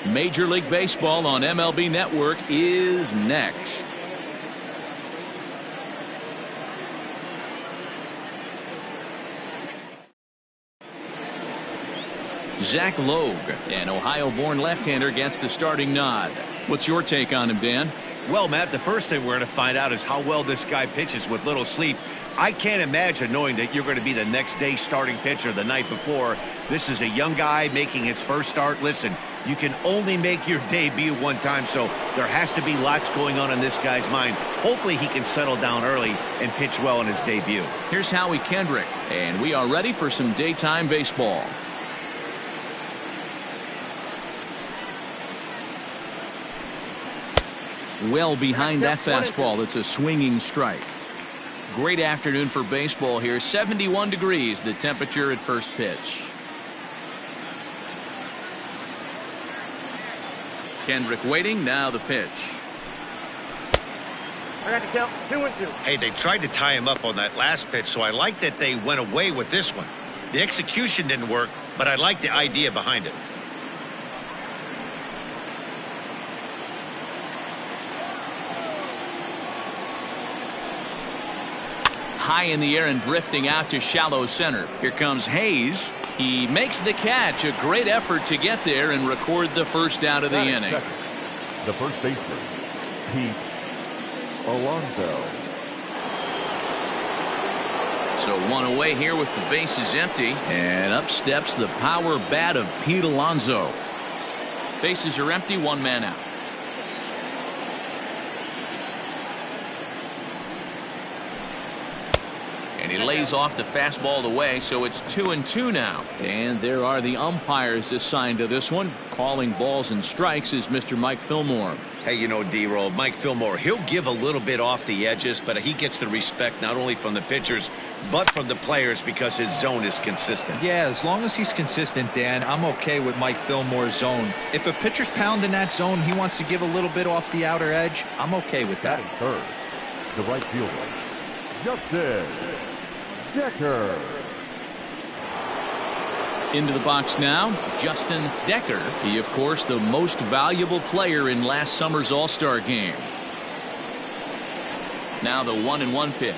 Major League Baseball on MLB Network is next. Zach Logue, an Ohio-born left-hander, gets the starting nod. What's your take on him, Dan? Well, Matt, the first thing we're going to find out is how well this guy pitches with little sleep. I can't imagine knowing that you're going to be the next day starting pitcher the night before. This is a young guy making his first start. Listen, you can only make your debut one time, so there has to be lots going on in this guy's mind. Hopefully he can settle down early and pitch well in his debut. Here's Howie Kendrick, and we are ready for some daytime baseball. Well behind that fastball. It's a swinging strike. Great afternoon for baseball here. 71 degrees the temperature at first pitch. Kendrick waiting. Now the pitch. I got to count 2-2. Hey, they tried to tie him up on that last pitch, so I like that they went away with this one. The execution didn't work, but I like the idea behind it. High in the air and drifting out to shallow center. Here comes Hayes. He makes the catch. A great effort to get there and record the first out of the inning. The first baseman, Pete Alonso. So one away here with the bases empty. And up steps the power bat of Pete Alonso. Bases are empty, one man out. And he lays off the fastball away, so it's 2-2 now. And there are the umpires assigned to this one. Calling balls and strikes is Mr. Mike Fillmore. Hey, you know, D-Roll, Mike Fillmore, he'll give a little bit off the edges, but he gets the respect not only from the pitchers, but from the players because his zone is consistent. Yeah, as long as he's consistent, Dan, I'm okay with Mike Fillmore's zone. If a pitcher's pounding that zone, he wants to give a little bit off the outer edge, I'm okay with that. Batting third, the right fielder, Justin Decker. Into the box now, Justin Decker. He, of course, the most valuable player in last summer's All-Star game. Now the 1-1 pitch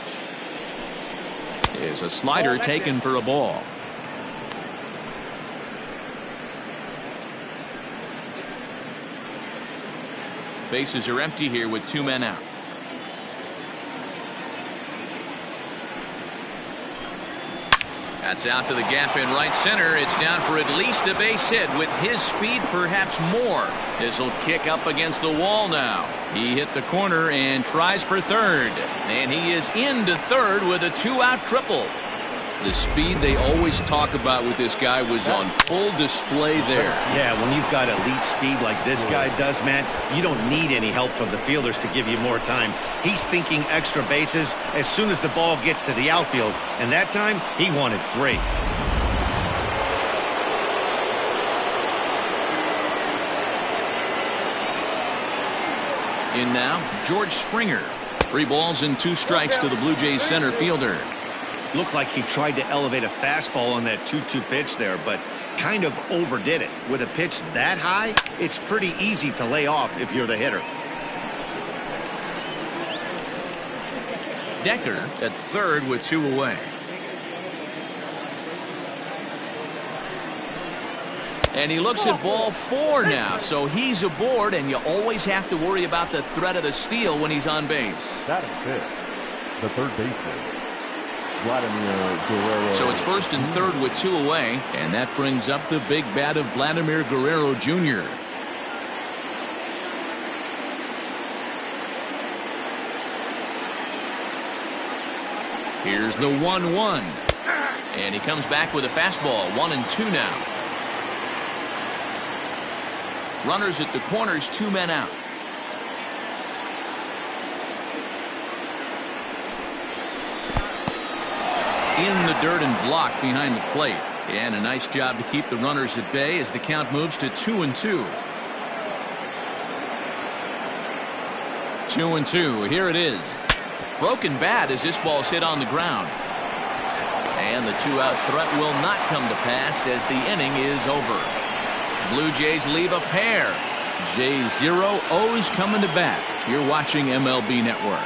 is a slider taken for a ball. Bases are empty here with two men out. That's out to the gap in right center. It's down for at least a base hit. With his speed, perhaps more. This will kick up against the wall now. He hit the corner and tries for third. And he is into third with a two-out triple. The speed they always talk about with this guy was on full display there. Yeah, when you've got elite speed like this guy does, man, you don't need any help from the fielders to give you more time. He's thinking extra bases as soon as the ball gets to the outfield, and that time he wanted 3. In now, George Springer. 3 balls and 2 strikes to the Blue Jays center fielder. Looked like he tried to elevate a fastball on that 2-2 pitch there, but kind of overdid it. With a pitch that high, it's pretty easy to lay off if you're the hitter. Decker at third with 2 away. And he looks at ball 4 now, so he's aboard, and you always have to worry about the threat of the steal when he's on base. Batting fifth, the third baseman, Vladimir Guerrero. So it's first and third with 2 away, and that brings up the big bat of Vladimir Guerrero Jr. Here's the 1-1. And he comes back with a fastball. 1-2 now. Runners at the corners, 2 men out. In the dirt and blocked behind the plate. And a nice job to keep the runners at bay as the count moves to 2-2. 2-2. Here it is. Broken bat as this ball's hit on the ground. And the 2-out threat will not come to pass as the inning is over. Blue Jays leave a pair. Jays 0, O's coming to bat. You're watching MLB Network.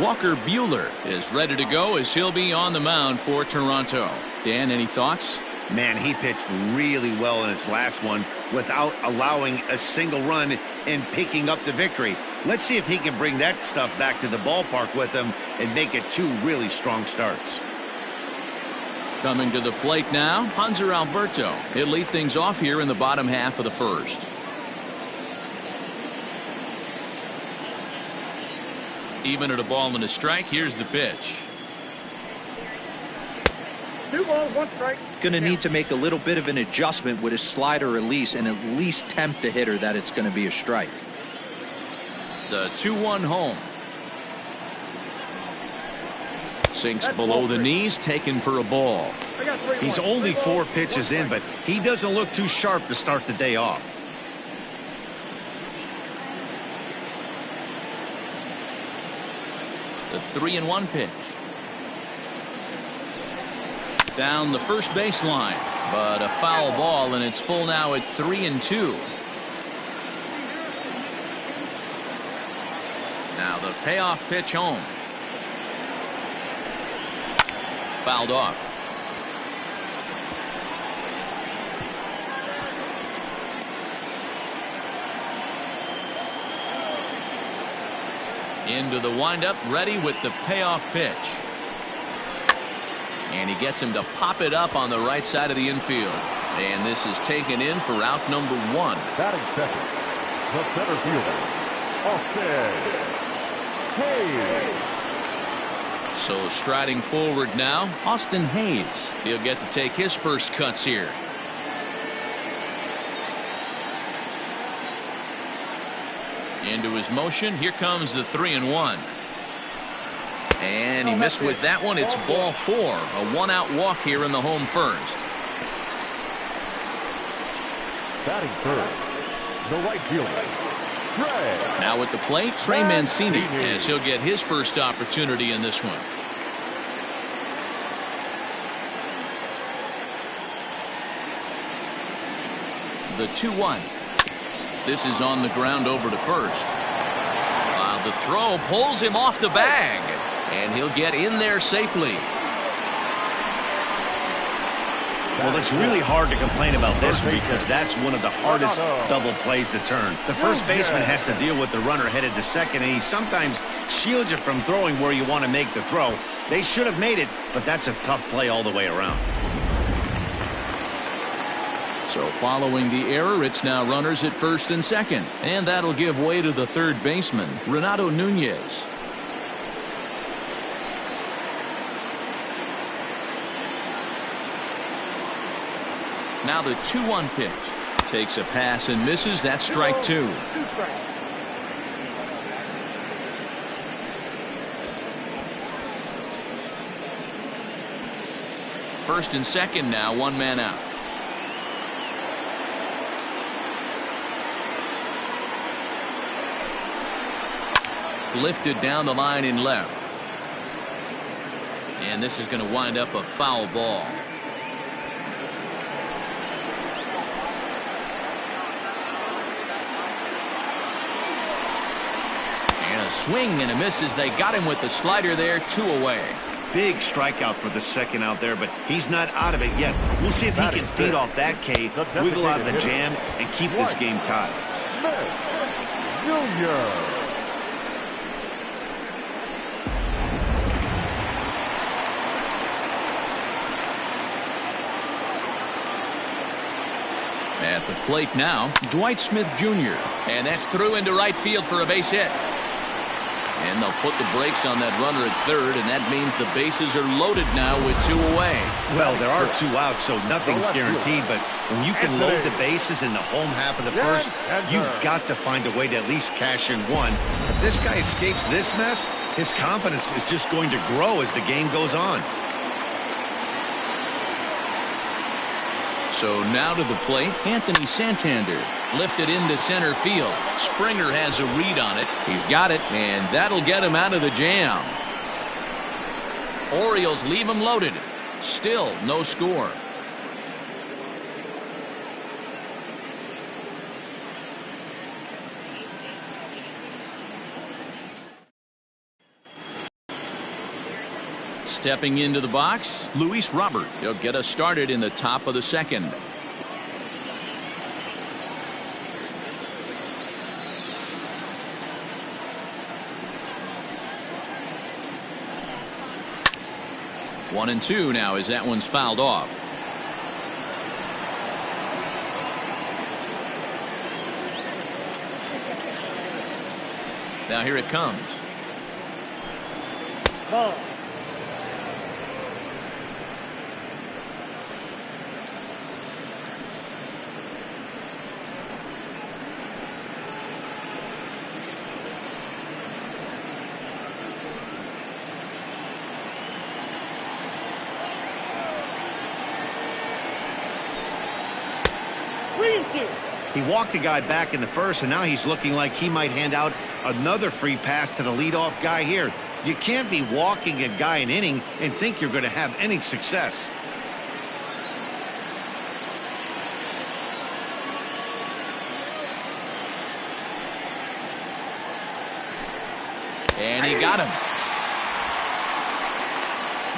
Walker Buehler is ready to go as he'll be on the mound for Toronto. Dan, any thoughts? Man, he pitched really well in his last one without allowing a single run and picking up the victory. Let's see if he can bring that stuff back to the ballpark with him and make it 2 really strong starts. Coming to the plate now, Hanser Alberto. He'll lead things off here in the bottom half of the first. Even at a ball and a strike, here's the pitch. 2 balls, 1 strike. Going to need to make a little bit of an adjustment with his slider release and at least tempt the hitter that it's going to be a strike. The 2-1 home. Sinks below the knees, taken for a ball. He's only 4 pitches in, but he doesn't look too sharp to start the day off. The 3-1 pitch. Down the first baseline, but a foul ball, and it's full now at 3-2. Now the payoff pitch home. Fouled off. Into the windup, ready with the payoff pitch. And he gets him to pop it up on the right side of the infield. And this is taken in for out number 1. Batting second, the center fielder, Austin Hayes. So striding forward now, Austin Hayes. He'll get to take his first cuts here. Into his motion. Here comes the 3-1. And he missed with that one. It's ball 4. A 1-out walk here in the home first. Batting third, the right fielder, Trey. Now at the plate, Trey Mancini, as he'll get his first opportunity in this one. The 2-1. This is on the ground over to first. While the throw pulls him off the bag, and he'll get in there safely. Well, it's really hard to complain about this because that's one of the hardest double plays to turn. The first baseman has to deal with the runner headed to second, and he sometimes shields you from throwing where you want to make the throw. They should have made it, but that's a tough play all the way around. So following the error, it's now runners at first and second, and that'll give way to the third baseman, Renato Nunez. Now the 2-1 pitch. Takes a pass and misses. That's strike 2. First and second now, 1 man out. Lifted down the line in left. And this is going to wind up a foul ball. And a swing and a miss as they got him with the slider there, 2 away. Big strikeout for the second out there, but he's not out of it yet. We'll see if he can feed off that K, wiggle out of the jam, and keep this game tied. Junior. At the plate now, Dwight Smith Jr. And that's through into right field for a base hit. And they'll put the brakes on that runner at third, and that means the bases are loaded now with 2 away. Well, there are 2 outs, so nothing's guaranteed, but when you can load the bases in the home half of the first, you've got to find a way to at least cash in 1. If this guy escapes this mess, his confidence is just going to grow as the game goes on. So now to the plate, Anthony Santander. Lifted into center field. Springer has a read on it. He's got it, and that'll get him out of the jam. Orioles leave him loaded. Still no score. Stepping into the box, Luis Robert. He'll get us started in the top of the second. One and two now as that one's fouled off. Now here it comes. Ball. He walked a guy back in the first, and now he's looking like he might hand out another free pass to the leadoff guy here. You can't be walking a guy an inning and think you're going to have any success. And he got him.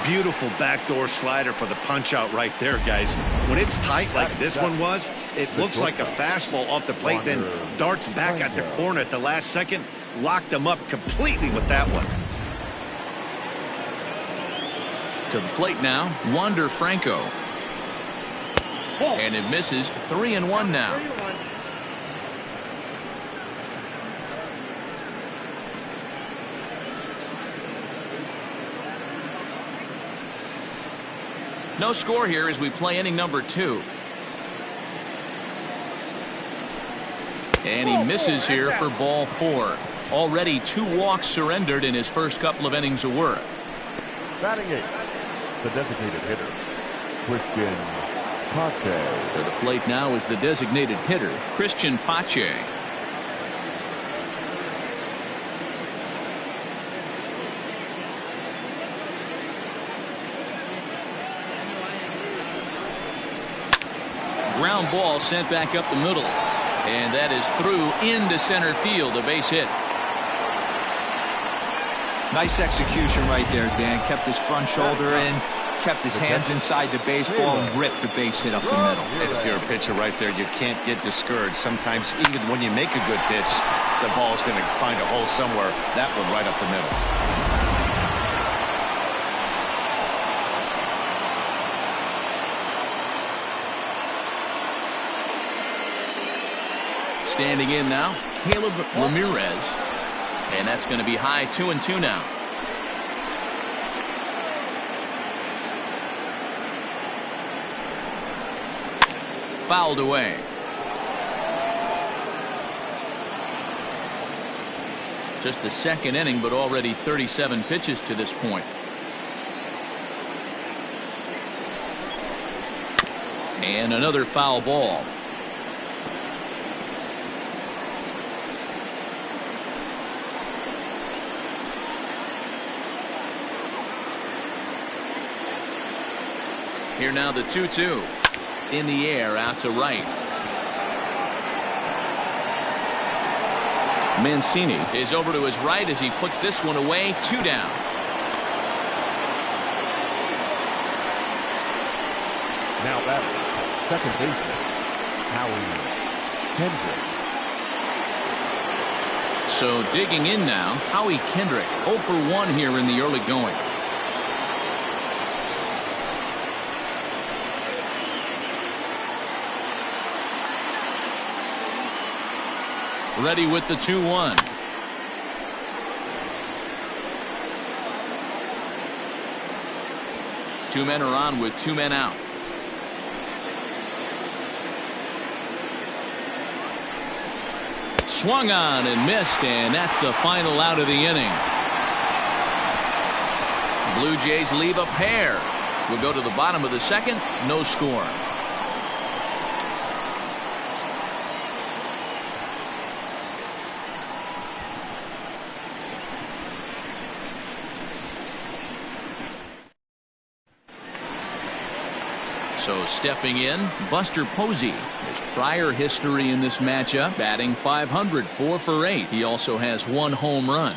Beautiful backdoor slider for the punch out right there, guys. When it's tight like this one was, it looks like a fastball off the plate, then darts back at the corner at the last second. Locked him up completely with that one. To the plate now, Wander Franco. And it misses. 3-1 now. No score here as we play inning number 2. And he misses here for ball 4. Already 2 walks surrendered in his first couple of innings of work. Batting 8, the designated hitter, Christian Pache. To the plate now is the designated hitter, Christian Pache. Ground ball sent back up the middle. And that is through into center field, a base hit. Nice execution right there, Dan. Kept his front shoulder in, kept his hands inside the baseball, and ripped the base hit up the middle. And if you're a pitcher right there, you can't get discouraged. Sometimes even when you make a good pitch, the ball's going to find a hole somewhere. That one right up the middle. Standing in now, Caleb Ramirez. And that's going to be high 2-2 now. Fouled away. Just the second inning, but already 37 pitches to this point. And another foul ball. Here now the 2-2. In the air out to right. Mancini is over to his right as he puts this one away. 2 down. Now batting, second baseman, Howie Kendrick. So digging in now, Howie Kendrick 0 for 1 here in the early going. Ready with the 2-1. Two men are on with 2 men out. Swung on and missed, and that's the final out of the inning. Blue Jays leave a pair. We'll go to the bottom of the second. No score. So stepping in, Buster Posey. His prior history in this matchup, batting .500, 4 for 8. He also has 1 home run.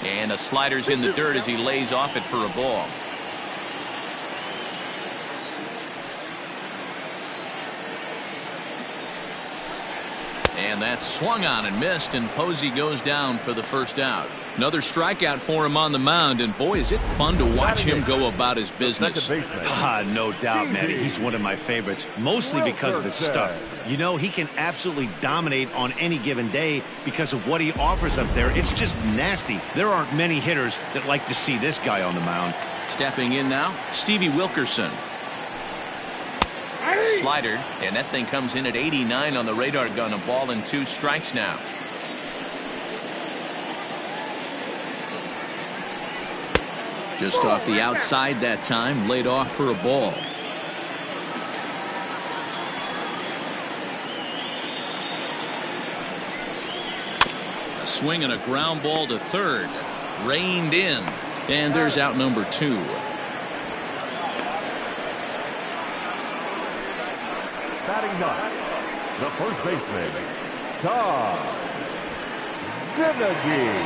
And a slider's in the dirt as he lays off it for a ball. And that's swung on and missed, and Posey goes down for the first out. Another strikeout for him on the mound, and boy, is it fun to watch him go about his business. No doubt, Matty. He's one of my favorites, mostly because of his stuff. You know, he can absolutely dominate on any given day because of what he offers up there. It's just nasty. There aren't many hitters that like to see this guy on the mound. Stepping in now, Stevie Wilkerson. Slider, and that thing comes in at 89 on the radar gun. A ball and 2 strikes now. Just off the outside that time, laid off for a ball. A swing and a ground ball to third. Reined in. And there's out number 2. Batting ninth, the first baseman, Todd Zinnigy.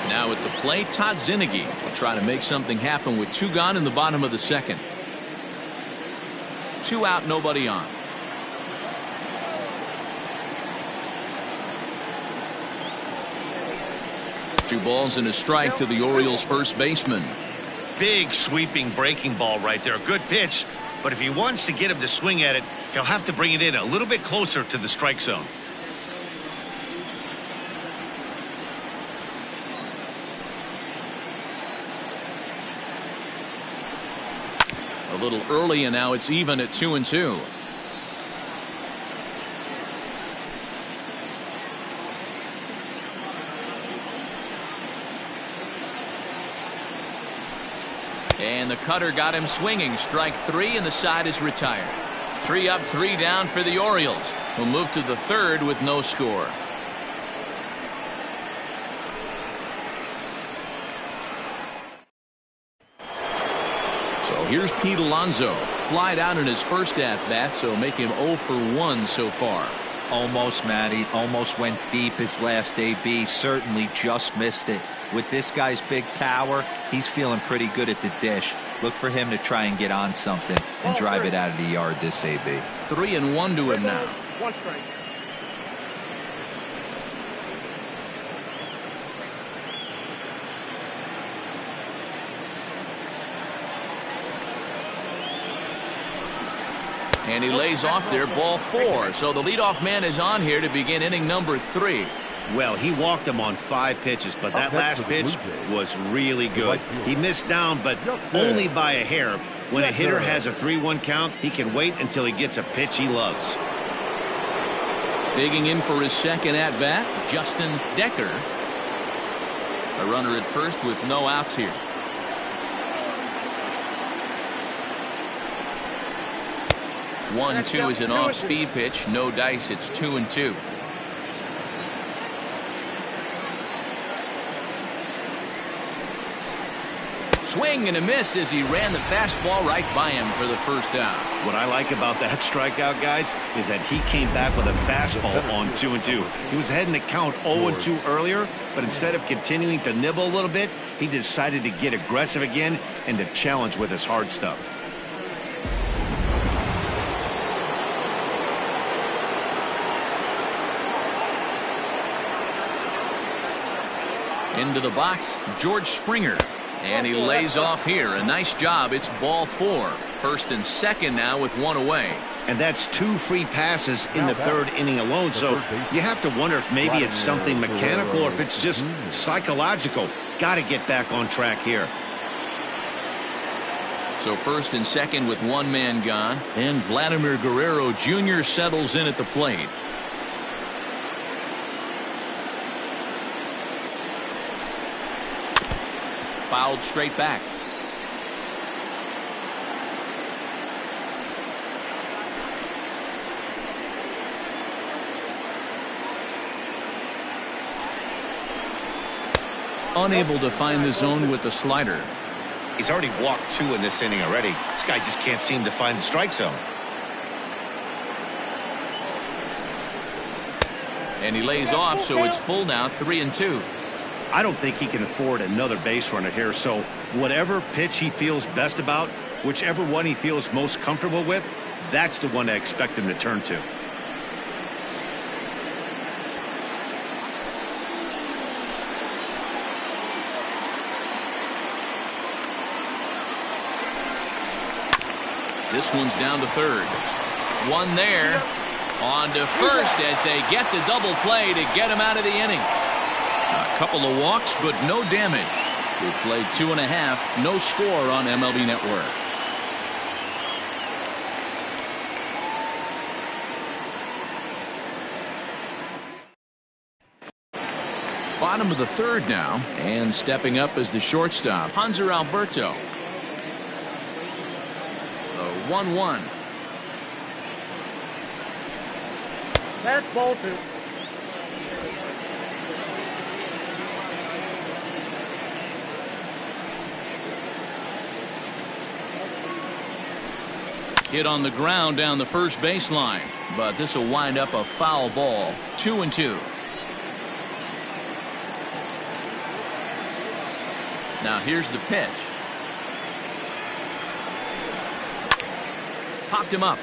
Now at the plate, Todd Zinnigy will try to make something happen with 2 gone in the bottom of the second. 2 out, nobody on. Two balls and a strike to the Orioles first baseman. Big sweeping breaking ball right there. A good pitch, but if he wants to get him to swing at it, he'll have to bring it in a little bit closer to the strike zone. A little early, and now it's even at 2-2. And the cutter got him swinging. Strike 3, and the side is retired. 3 up, 3 down for the Orioles, who move to the third with no score. So here's Pete Alonso. Flied out in his first at-bat, so make him 0 for 1 so far. Almost, Matty. Almost went deep his last AB. Certainly just missed it. With this guy's big power, he's feeling pretty good at the dish. Look for him to try and get on something and drive it out of the yard this AB. 3-1 to him now. 1 strike. And he lays off there, ball 4. So the leadoff man is on here to begin inning number 3. Well, he walked him on 5 pitches, but that last pitch was really good. He missed down, but only by a hair. When a hitter has a 3-1 count, he can wait until he gets a pitch he loves. Digging in for his second at-bat, Justin Decker. A runner at first with no outs here. One, 2 is an off-speed pitch. No dice. It's 2-2. Swing and a miss as he ran the fastball right by him for the first out. What I like about that strikeout, guys, is that he came back with a fastball on 2-2. He was ahead in the count 0-2 earlier, but instead of continuing to nibble a little bit, he decided to get aggressive again and to challenge with his hard stuff. Into the box, George Springer. And he lays off here. A nice job. It's ball 4. First and second now with 1 away. And that's 2 free passes in the third inning alone. So you have to wonder if maybe it's something mechanical or if it's just psychological. Got to get back on track here. So first and second with 1 man gone. And Vladimir Guerrero Jr. settles in at the plate. Fouled straight back. unable to find the zone with the slider. He's already walked 2 in this inning already. This guy just can't seem to find the strike zone. And he lays off, so it's full now, 3-2. I don't think he can afford another base runner here, so whatever pitch he feels best about, whichever one he feels most comfortable with, that's the one I expect him to turn to. This one's down to third. One there. On to first as they get the double play to get him out of the inning. A couple of walks, but no damage. We played 2.5. No score on MLB Network. Bottom of the third now, and stepping up as the shortstop, Hanser Alberto. The 1-1. That's ball 2. Hit on the ground down the first baseline, but this will wind up a foul ball. 2-2. Now here's the pitch. Popped him up.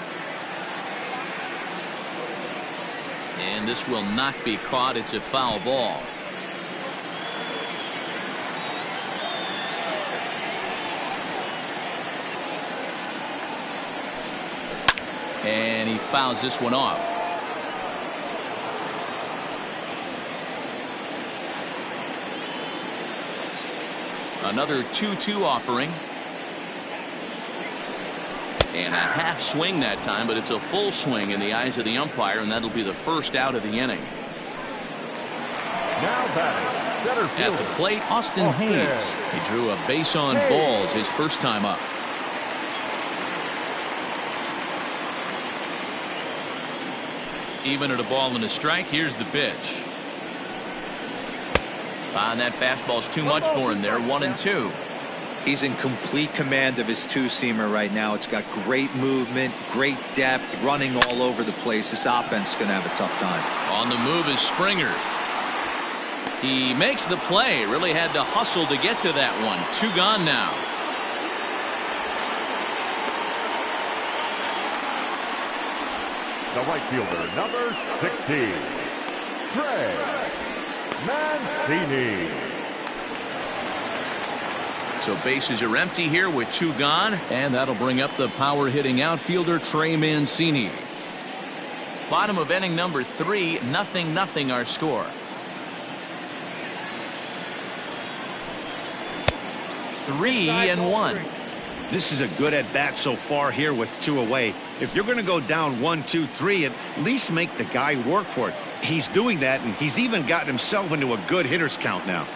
And this will not be caught. It's a foul ball. And he fouls this one off. Another 2-2 offering. And a half swing that time, but it's a full swing in the eyes of the umpire, and that'll be the first out of the inning. Now batting, center fielder. At the plate, Austin Hayes. He drew a base on balls his first time up. Even at a ball and a strike, here's the pitch. And that fastball's too much for him there. 1-2. He's in complete command of his two-seamer right now. It's got great movement, great depth, running all over the place. This offense is going to have a tough time. On the move is Springer. He makes the play. Really had to hustle to get to that one. 2 gone now. The right fielder, number 16, Trey Mancini. So bases are empty here with 2 gone, and that'll bring up the power hitting outfielder Trey Mancini. Bottom of inning number 3, 0-0 our score. 3-1. This is a good at bat so far here with 2 away. If you're going to go down 1, 2, 3, at least make the guy work for it. He's doing that, and he's even gotten himself into a good hitter's count now.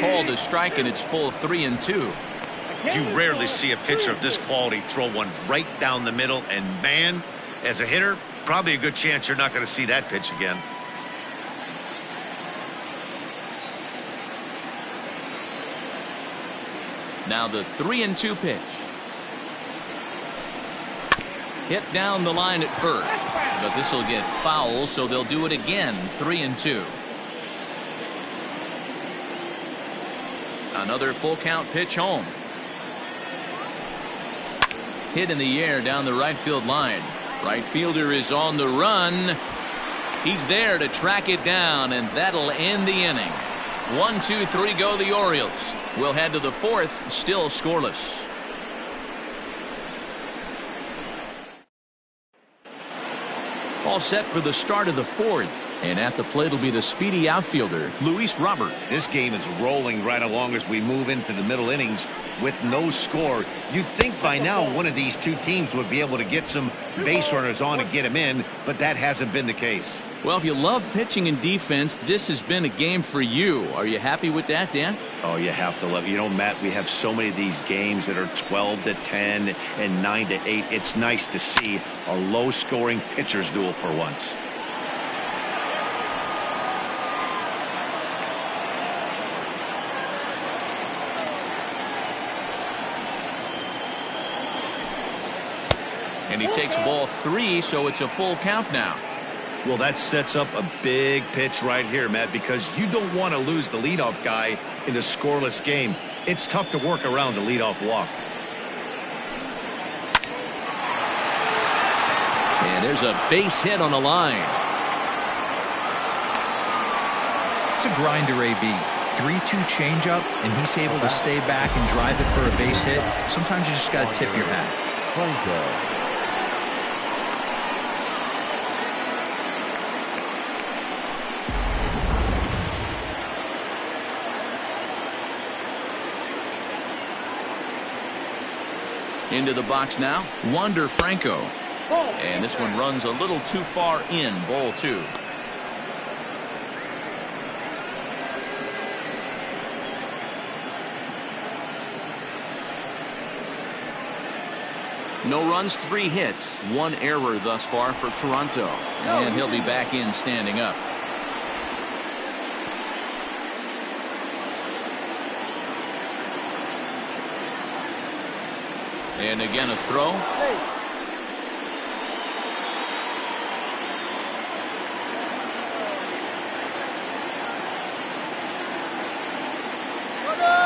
Called a strike, and it's full 3-2. You rarely see a pitcher of this quality throw one right down the middle, and man, as a hitter, probably a good chance you're not going to see that pitch again. Now the 3-2 pitch. Hit down the line at first, but this will get foul, so they'll do it again. 3-2. Another full count pitch home. Hit in the air down the right field line. Right fielder is on the run. He's there to track it down, and that'll end the inning. 1, 2, 3 go the Orioles. We'll head to the 4th, still scoreless. All set for the start of the 4th, and at the plate will be the speedy outfielder Luis Robert. This game is rolling right along as we move into the middle innings with no score. You'd think by now one of these 2 teams would be able to get some base runners on and get them in, but that hasn't been the case. Well, if you love pitching and defense, this has been a game for you. Are you happy with that, Dan? Oh, you have to love it. You know, Matt, we have so many of these games that are 12-10 and 9-8. It's nice to see a low-scoring pitcher's duel for once. And he takes ball 3, so it's a full count now. Well, that sets up a big pitch right here, Matt, because you don't want to lose the leadoff guy in a scoreless game. It's tough to work around the leadoff walk. And there's a base hit on the line. It's a grinder, AB. 3-2 changeup, and he's able to stay back and drive it for a base hit. Sometimes you just got to tip your hat. Franco. Into the box now, Wander Franco. And this one runs a little too far in, ball 2. No runs, 3 hits, 1 error thus far for Toronto. And he'll be back in standing up. And again a throw.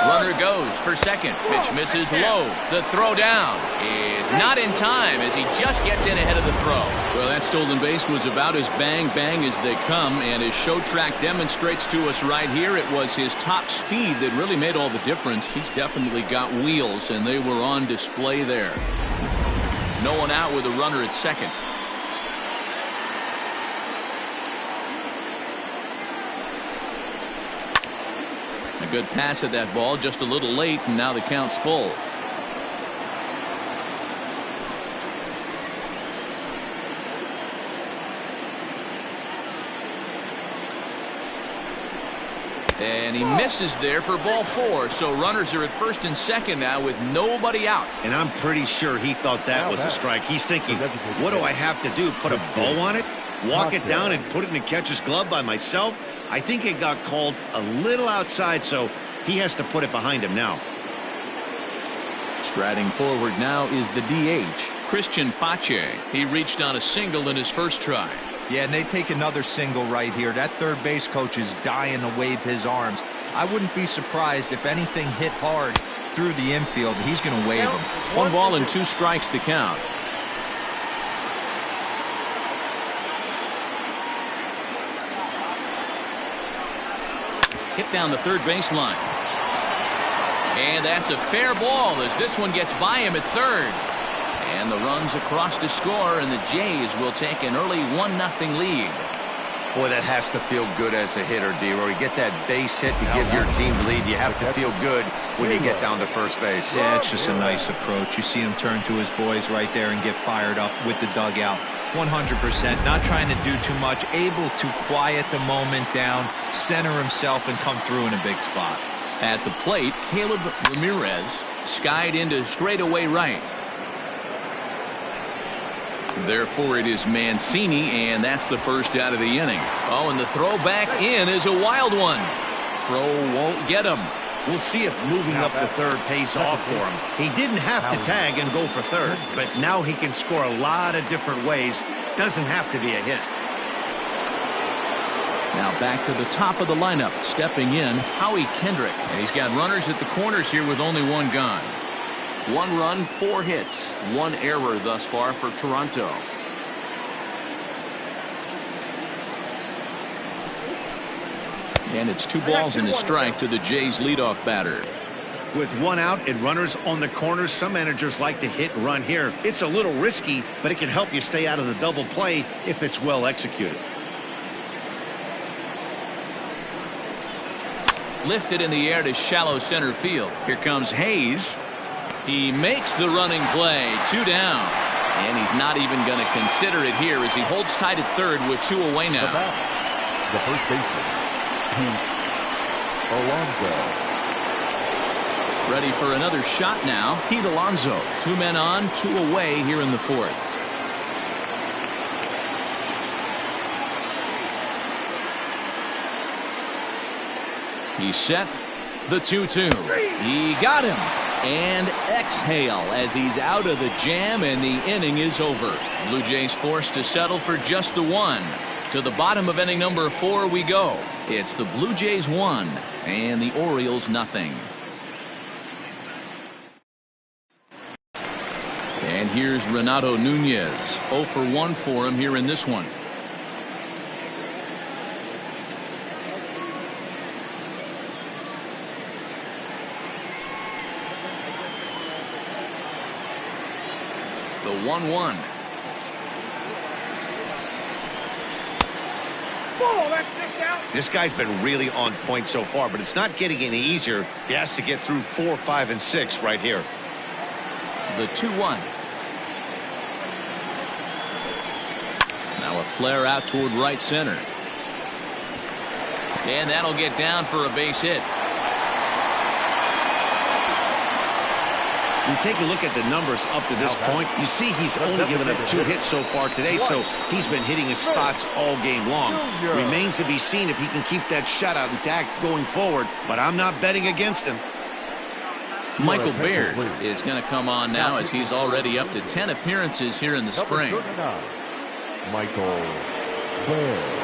Runner goes for second. Pitch misses low. The throw down is not in time as he just gets in ahead of the throw. Well, that stolen base was about as bang as they come, and as Show Track demonstrates to us right here, it was his top speed that really made all the difference. He's definitely got wheels, and they were on display there. No one out with a runner at second. A good pass at that ball, just a little late, and now the count's full. And he misses there for ball 4. So runners are at first and second now with nobody out. And I'm pretty sure he thought that was a strike. He's thinking, what do I have to do? Put a bow on it? Walk it down and put it in the catcher's glove by myself? I think it got called a little outside, so he has to put it behind him now. Striding forward now is the DH, Christian Pache. He reached on a single in his first try. Yeah, and they take another single right here. That third base coach is dying to wave his arms. I wouldn't be surprised if anything hit hard through the infield. He's going to wave them. 1 ball and 2 strikes the count. Hit down the third baseline. And that's a fair ball as this one gets by him at third. And the runs across to score, and the Jays will take an early 1-0 lead. Boy, that has to feel good as a hitter, D-Roy. You get that base hit to give your team the lead. You have to feel good when you get down to first base. Yeah, it's just a nice approach. You see him turn to his boys right there and get fired up with the dugout. 100%, not trying to do too much, able to quiet the moment down, center himself, and come through in a big spot. At the plate, Caleb Ramirez skied into straightaway right. Therefore, it is Mancini, and that's the first out of the inning. Oh, and the throw back in is a wild one. Throw won't get him. We'll see if moving up the third pays off for him. He didn't have to tag and go for third, but now he can score a lot of different ways. Doesn't have to be a hit. Now back to the top of the lineup, stepping in, Howie Kendrick. And he's got runners at the corners here with only 1 gone. 1 run, 4 hits, 1 error thus far for Toronto. And it's 2 balls and a strike to the Jays leadoff batter. With 1 out and runners on the corners, some managers like to hit and run here. It's a little risky, but it can help you stay out of the double play if it's well executed. Lifted in the air to shallow center field. Here comes Hayes. He makes the running play. 2 down. And he's not even going to consider it here as he holds tight at third with 2 away now. The first baseman, Pete Alonso. Ready for another shot now. Pete Alonso. 2 men on, 2 away here in the 4th. He's set. The 2-2. He got him. and exhale as he's out of the jam, and the inning is over. Blue Jays forced to settle for just the one. To the bottom of inning number 4 we go. It's the Blue Jays 1 and the Orioles nothing. And here's Renato Nunez. 0 for 1 for him here in this one. The 1-1. This guy's been really on point so far, but it's not getting any easier. He has to get through 4, 5, and 6 right here. The 2-1. Now a flare out toward right center. And that'll get down for a base hit. You take a look at the numbers up to this point, you see he's only given up 2 hits so far today, so he's been hitting his spots all game long. Remains to be seen if he can keep that shutout intact going forward, but I'm not betting against him. Michael Baird is going to come on now as he's already up to 10 appearances here in the spring. Michael Baird.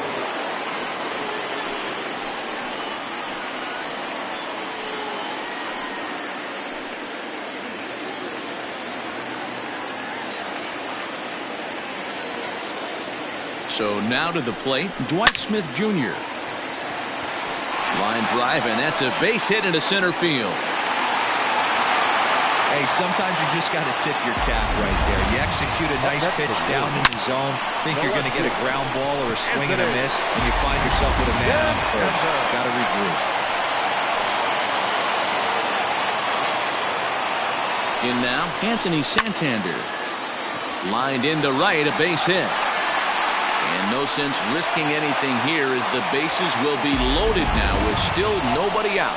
So now to the plate, Dwight Smith Jr. Line drive, and that's a base hit into center field. Hey, sometimes you just got to tip your cap right there. You execute a nice pitch down in the zone, think you're going to get a ground ball or a swing and a miss, and you find yourself with a man on first. Got to regroup. In now, Anthony Santander. Lined into right, a base hit. And no sense risking anything here as the bases will be loaded now with still nobody out.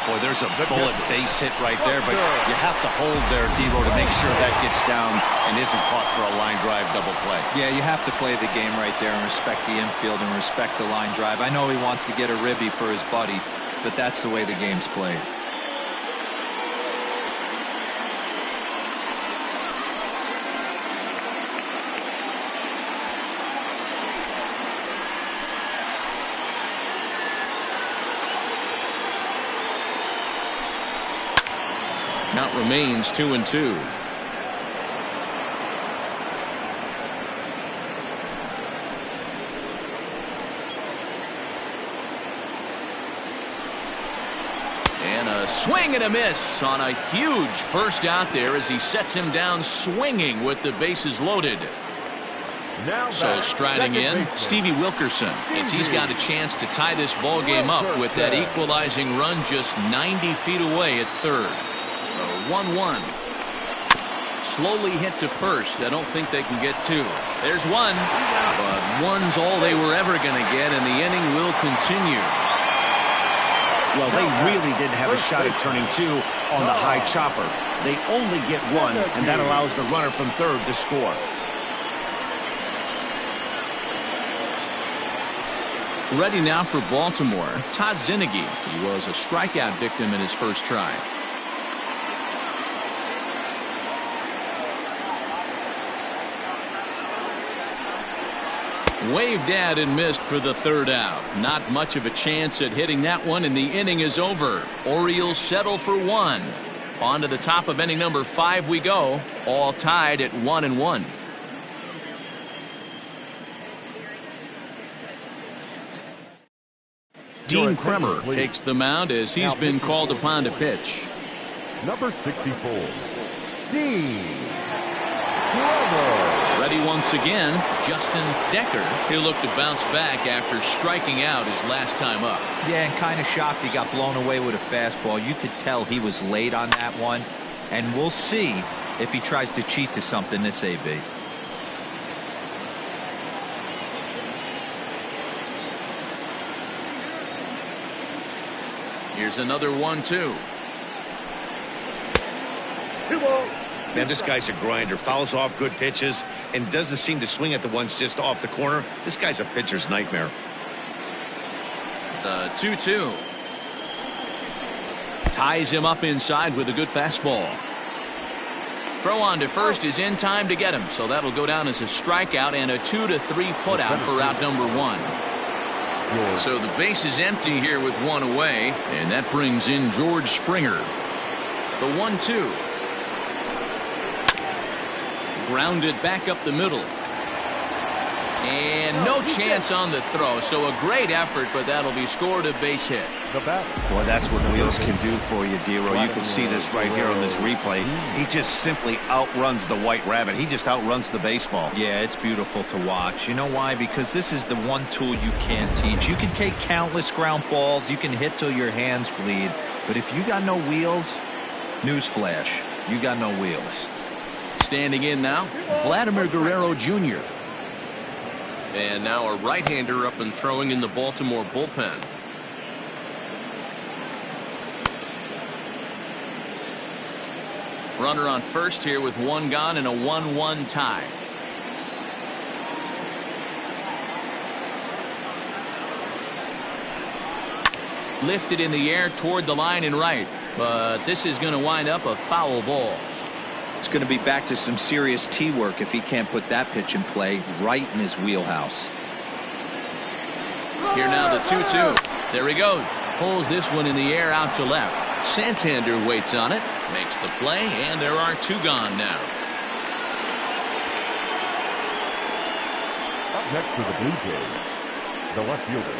Boy, there's a bullet base hit right there, but you have to hold there, D-Row, to make sure that gets down and isn't caught for a line drive double play. Yeah, you have to play the game right there and respect the infield and respect the line drive. I know he wants to get a ribby for his buddy, but that's the way the game's played. Count remains 2-2. And a swing and a miss on a huge first out there as he sets him down swinging with the bases loaded. So striding in, Stevie Wilkerson, as he's got a chance to tie this ball game up with that equalizing run just 90 feet away at third. 1-1. Slowly hit to first. I don't think they can get 2. There's 1, but 1's all they were ever going to get, and the inning will continue. Well, they really didn't have a shot at turning 2 on the high chopper. They only get 1, and that allows the runner from third to score. Ready now for Baltimore, Todd Zinnigy. He was a strikeout victim in his first try. Waved at and missed for the third out. Not much of a chance at hitting that one, and the inning is over. Orioles settle for 1. On to the top of inning number 5 we go, all tied at 1-1. Dean Kremer takes the mound as he's been called upon to pitch. Number 64, Dean Kremer. Ready once again, Justin Decker. He'll look to bounce back after striking out his last time up. Yeah, and kind of shocked he got blown away with a fastball. You could tell he was late on that one, and we'll see if he tries to cheat to something this AB. Here's another 1-2. Man, this guy's a grinder. Fouls off good pitches and doesn't seem to swing at the ones just off the corner. This guy's a pitcher's nightmare. The 2-2. Ties him up inside with a good fastball. Throw on to first is in time to get him, so that'll go down as a strikeout and a 2-3 putout for out number 1. So the base is empty here with one away, and that brings in George Springer. The 1-2. Grounded back up the middle. And no chance on the throw, so a great effort, but that'll be scored a base hit. Boy, that's what wheels can do for you, Dero. You can see this right here on this replay. He just simply outruns the White Rabbit. He just outruns the baseball. Yeah, it's beautiful to watch. You know why? Because this is the one tool you can't teach. You can take countless ground balls. You can hit till your hands bleed. But if you got no wheels, newsflash, you got no wheels. Standing in now, Vladimir Guerrero Jr. And now a right-hander up and throwing in the Baltimore bullpen. Runner on first here with one gone and a 1-1 tie. Lifted in the air toward the line and right, but this is going to wind up a foul ball. It's going to be back to some serious tee work if he can't put that pitch in play right in his wheelhouse. Here now the 2-2. There he goes. Pulls this one in the air out to left. Santander waits on it, makes the play, and there are two gone now. Up next for the Blue Jays, the left fielder,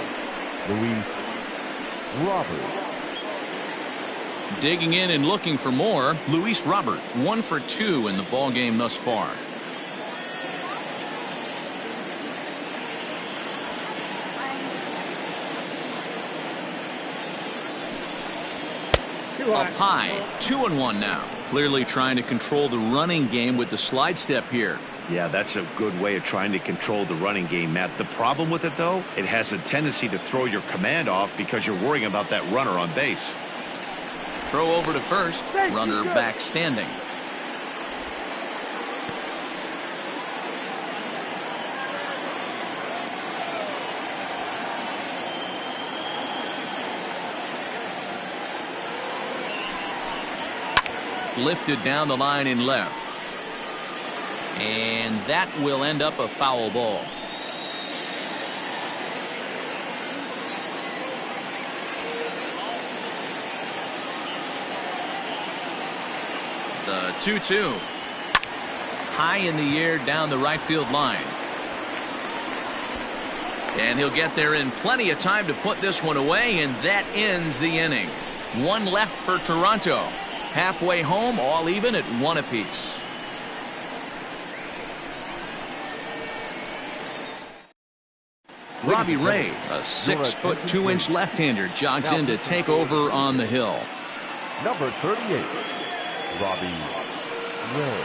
Luis Robert. Digging in and looking for more, Luis Robert, 1 for 2 in the ball game thus far. Up high, 2-1 now. Clearly trying to control the running game with the slide step here. Yeah, that's a good way of trying to control the running game, Matt. The problem with it, though, it has a tendency to throw your command off because you're worrying about that runner on base. Throw over to first. Runner back standing. Lifted down the line in left. And that will end up a foul ball. The 2-2. High in the air down the right field line. And he'll get there in plenty of time to put this one away, and that ends the inning. One left for Toronto. Halfway home, all even at 1 apiece. Robbie Ray, a 6'2" left-hander, jogs in to take over on the hill. Number 38, Robbie Ray.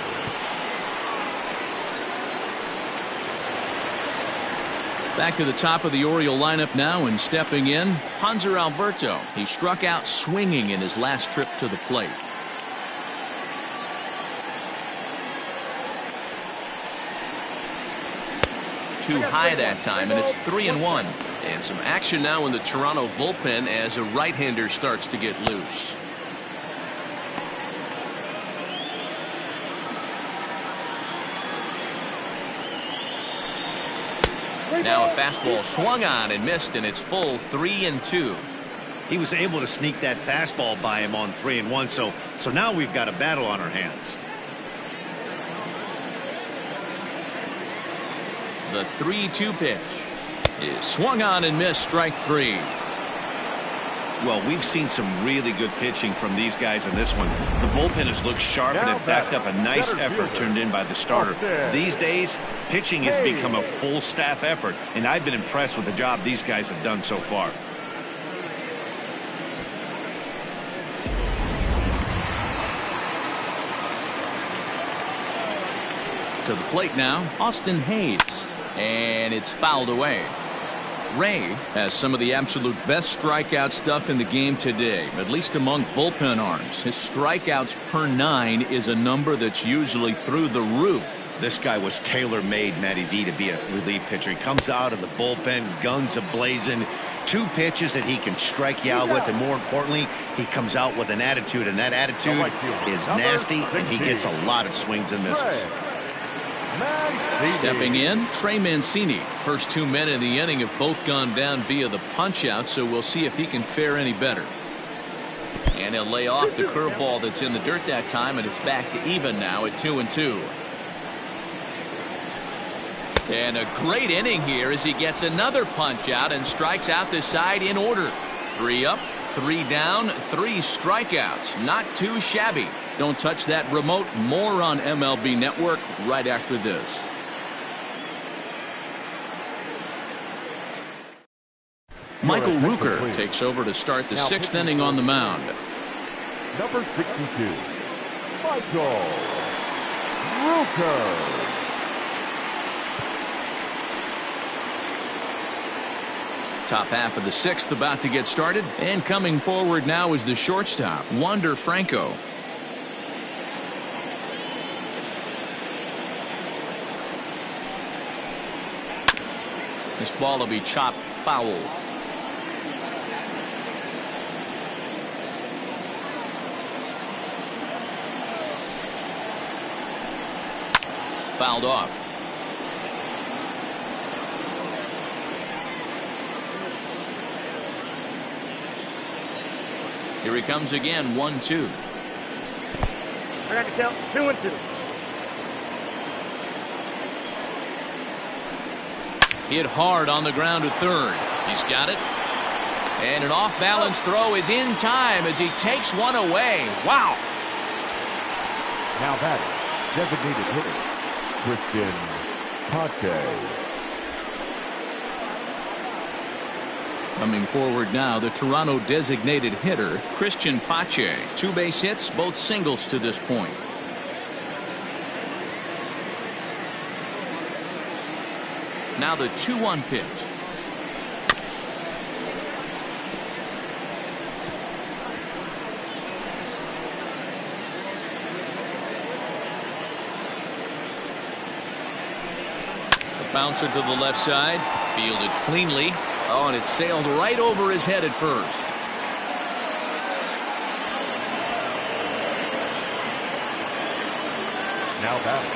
Back to the top of the Oriole lineup now, and stepping in, Hanser Alberto. He struck out swinging in his last trip to the plate. Too high that time, and it's 3-1. And some action now in the Toronto bullpen as a right-hander starts to get loose. Now a fastball swung on and missed, and it's full 3-2. He was able to sneak that fastball by him on 3-1, so now we've got a battle on our hands. The 3-2 pitch is swung on and missed, strike 3. Well, we've seen some really good pitching from these guys in this one. The bullpen has looked sharp, and it backed up a nice effort turned in by the starter. These days, pitching has become a full staff effort, and I've been impressed with the job these guys have done so far. To the plate now, Austin Hayes. And it's fouled away. Ray has some of the absolute best strikeout stuff in the game today, at least among bullpen arms. His strikeouts per 9 is a number that's usually through the roof. This guy was tailor-made, Matty V, to be a relief pitcher. He comes out of the bullpen, guns a-blazing, 2 pitches that he can strike you out with, and more importantly, he comes out with an attitude, and that attitude is nasty, and he gets a lot of swings and misses. Stepping in, Trey Mancini. First 2 men in the inning have both gone down via the punch-out, so we'll see if he can fare any better. And he'll lay off the curveball that's in the dirt that time, and it's back to even now at 2-2. And a great inning here as he gets another punch out and strikes out the side in order. 3 up, 3 down, 3 strikeouts. Not too shabby. Don't touch that remote. More on MLB Network right after this. Michael Rooker takes over to start the 6th inning on the mound. Number 62, Michael Rooker. Top half of the 6th about to get started, and coming forward now is the shortstop, Wander Franco. This ball will be chopped foul. Fouled off. Here he comes again, 1-2. I got to count 2-2. Hit hard on the ground to third. He's got it. And an off-balance throw is in time as he takes one away. Wow. Now batting, designated hitter, Christian Pache. Coming forward now, the Toronto designated hitter, Christian Pache. 2 base hits, both singles to this point. Now the 2-1 pitch. The bouncer to the left side, fielded cleanly. Oh, and it sailed right over his head at first. Now batting.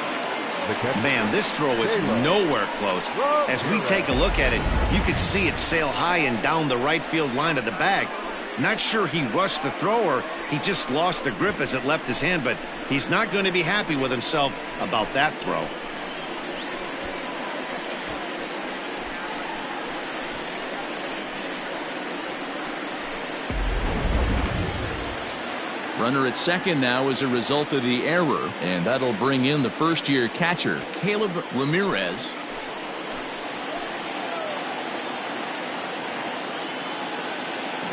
Man, this throw is nowhere close. As we take a look at it, you could see it sail high and down the right field line of the bag. Not sure he rushed the throw or he just lost the grip as it left his hand, but he's not going to be happy with himself about that throw. Runner at second now as a result of the error, and that'll bring in the first-year catcher, Caleb Ramirez.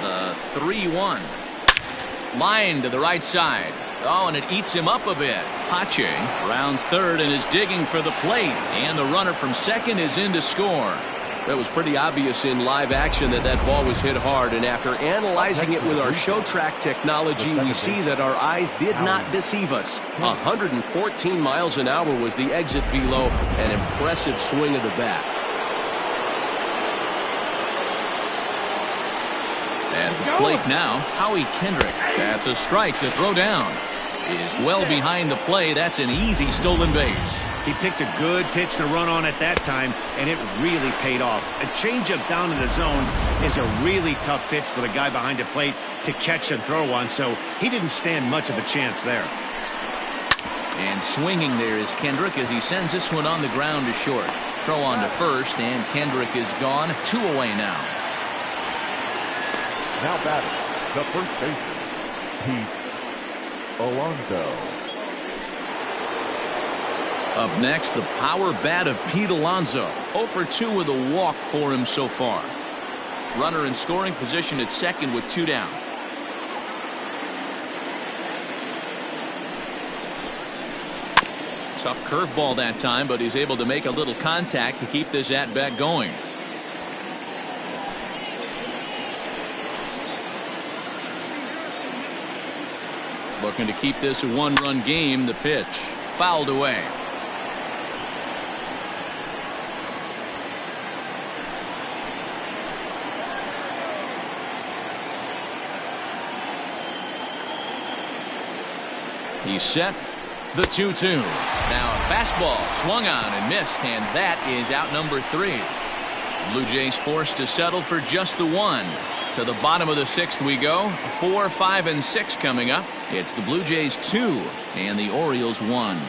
The 3-1. Line to the right side. Oh, and it eats him up a bit. Pache rounds third and is digging for the plate, and the runner from second is in to score. That was pretty obvious in live action that that ball was hit hard, and after analyzing it with our show track technology, we see that our eyes did not deceive us. 114 miles an hour was the exit velo, an impressive swing of the bat. At the plate now, Howie Kendrick. That's a strike to throw down. Is well behind the play. That's an easy stolen base. He picked a good pitch to run on at that time, and it really paid off. A changeup down in the zone is a really tough pitch for the guy behind the plate to catch and throw on, so he didn't stand much of a chance there. And swinging there is Kendrick as he sends this one on the ground to short. Throw on to first, and Kendrick is gone. 2 away now. Now batting, the first baseman, Pete Alonso. Up next, the power bat of Pete Alonso. 0 for 2 with a walk for him so far. Runner in scoring position at second with 2 down. Tough curveball that time, but he's able to make a little contact to keep this at-bat going. Looking to keep this a one-run game. The pitch fouled away. He's set. The 2-2. Now a fastball swung on and missed, and that is out number 3. Blue Jays forced to settle for just the 1. To the bottom of the 6th we go. 4, 5, and 6 coming up. It's the Blue Jays 2 and the Orioles 1.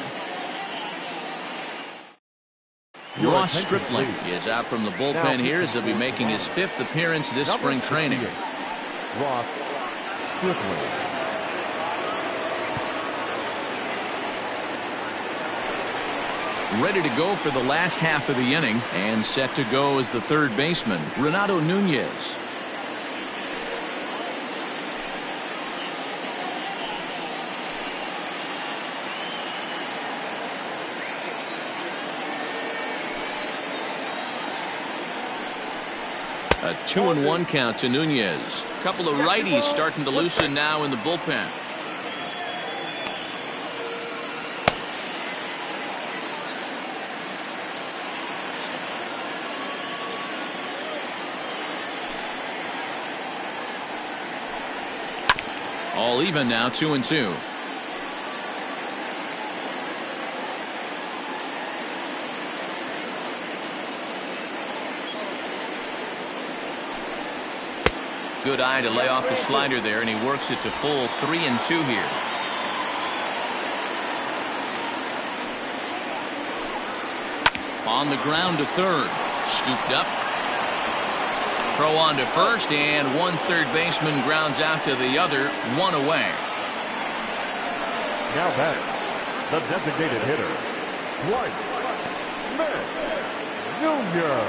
Ross Stripling is out from the bullpen here as he'll be making his 5th appearance this spring training. Ross Stripling. Ready to go for the last half of the inning, and set to go as the third baseman, Renato Nunez. A 2-1 count to Nunez. A couple of righties starting to loosen now in the bullpen. All even now, 2-2. Good eye to lay off the slider there, and he works it to full 3-2 here. On the ground to third. Scooped up. Throw on to first, and one third baseman grounds out to the other, 1 away. Now batting, the designated hitter, Dwight Smith Jr.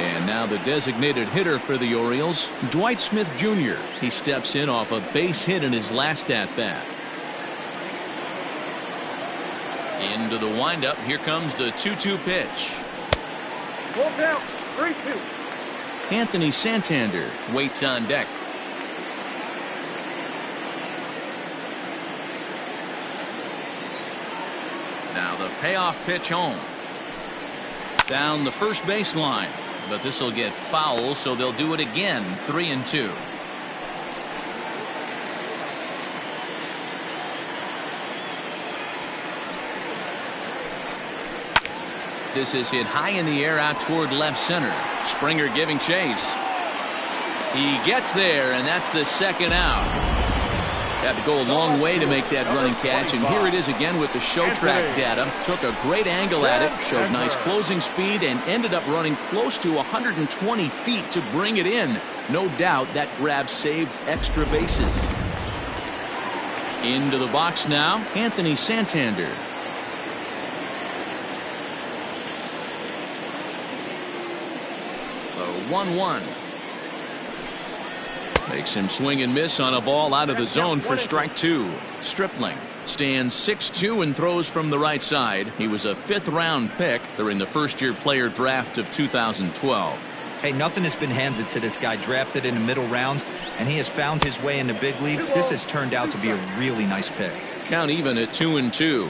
And now the designated hitter for the Orioles, Dwight Smith Jr. He steps in off a base hit in his last at-bat. Into the windup. Here comes the 2-2 pitch. Full count, 3-2. Anthony Santander waits on deck. Now the payoff pitch home. Down the first baseline, but this will get foul, so they'll do it again. 3-2. This is hit high in the air out toward left center. Springer giving chase. He gets there, and that's the second out. Had to go a long way to make that running catch, and here it is again with the show track data. Took a great angle at it, showed nice closing speed, and ended up running close to 120 feet to bring it in. No doubt that grab saved extra bases. Into the box now, Anthony Santander. The 1-1. Makes him swing and miss on a ball out of the zone for strike 2. Stripling stands 6'2" and throws from the right side. He was a 5th round pick during the first-year player draft of 2012. Hey, nothing has been handed to this guy. Drafted in the middle rounds, and he has found his way in the big leagues. This has turned out to be a really nice pick. Count even at 2-2.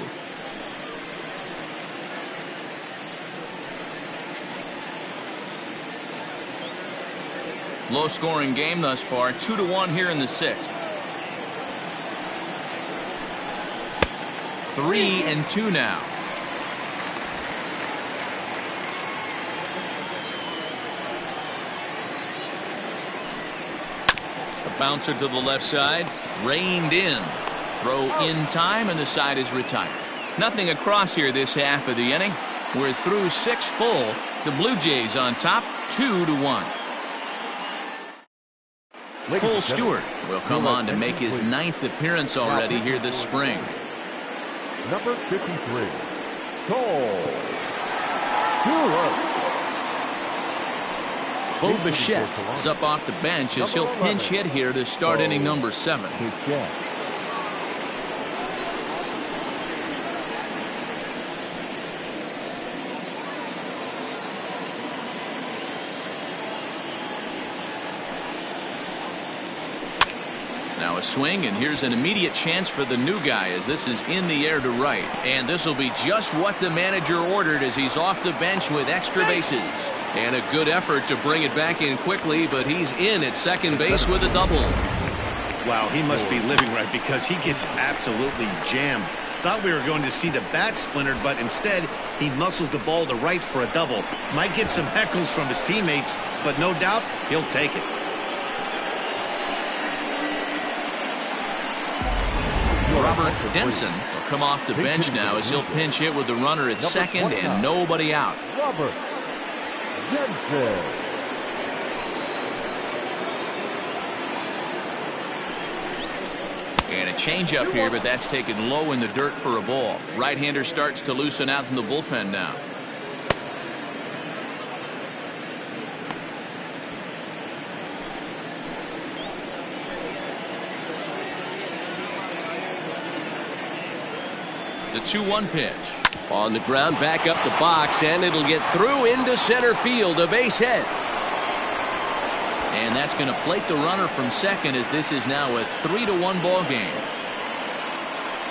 Low scoring game thus far, 2-1 here in the 6th. 3-2 now. A bouncer to the left side, reined in. Throw in time, and the side is retired. Nothing across here this half of the inning. We're through 6 full. The Blue Jays on top, 2-1. Cole Stewart will come on to make his 9th appearance already here this spring. Number 53, Cole Stewart. Bo Bichette is up off the bench as he'll pinch hit here to start inning number 7. Now a swing, and here's an immediate chance for the new guy as this is in the air to right. And this will be just what the manager ordered as he's off the bench with extra bases. And a good effort to bring it back in quickly, but he's in at second base with a double. Wow, he must be living right because he gets absolutely jammed. Thought we were going to see the bat splintered, but instead he muscles the ball to right for a double. Might get some heckles from his teammates, but no doubt he'll take it. Robert Denson will come off the bench now as he'll pinch hit with the runner at second and nobody out. Robert Denson. And a changeup here, but that's taken low in the dirt for a ball. Right-hander starts to loosen out in the bullpen now. The 2-1 pitch. On the ground, back up the box, and it'll get through into center field, a base hit. And that's going to plate the runner from second as this is now a 3-1 ball game.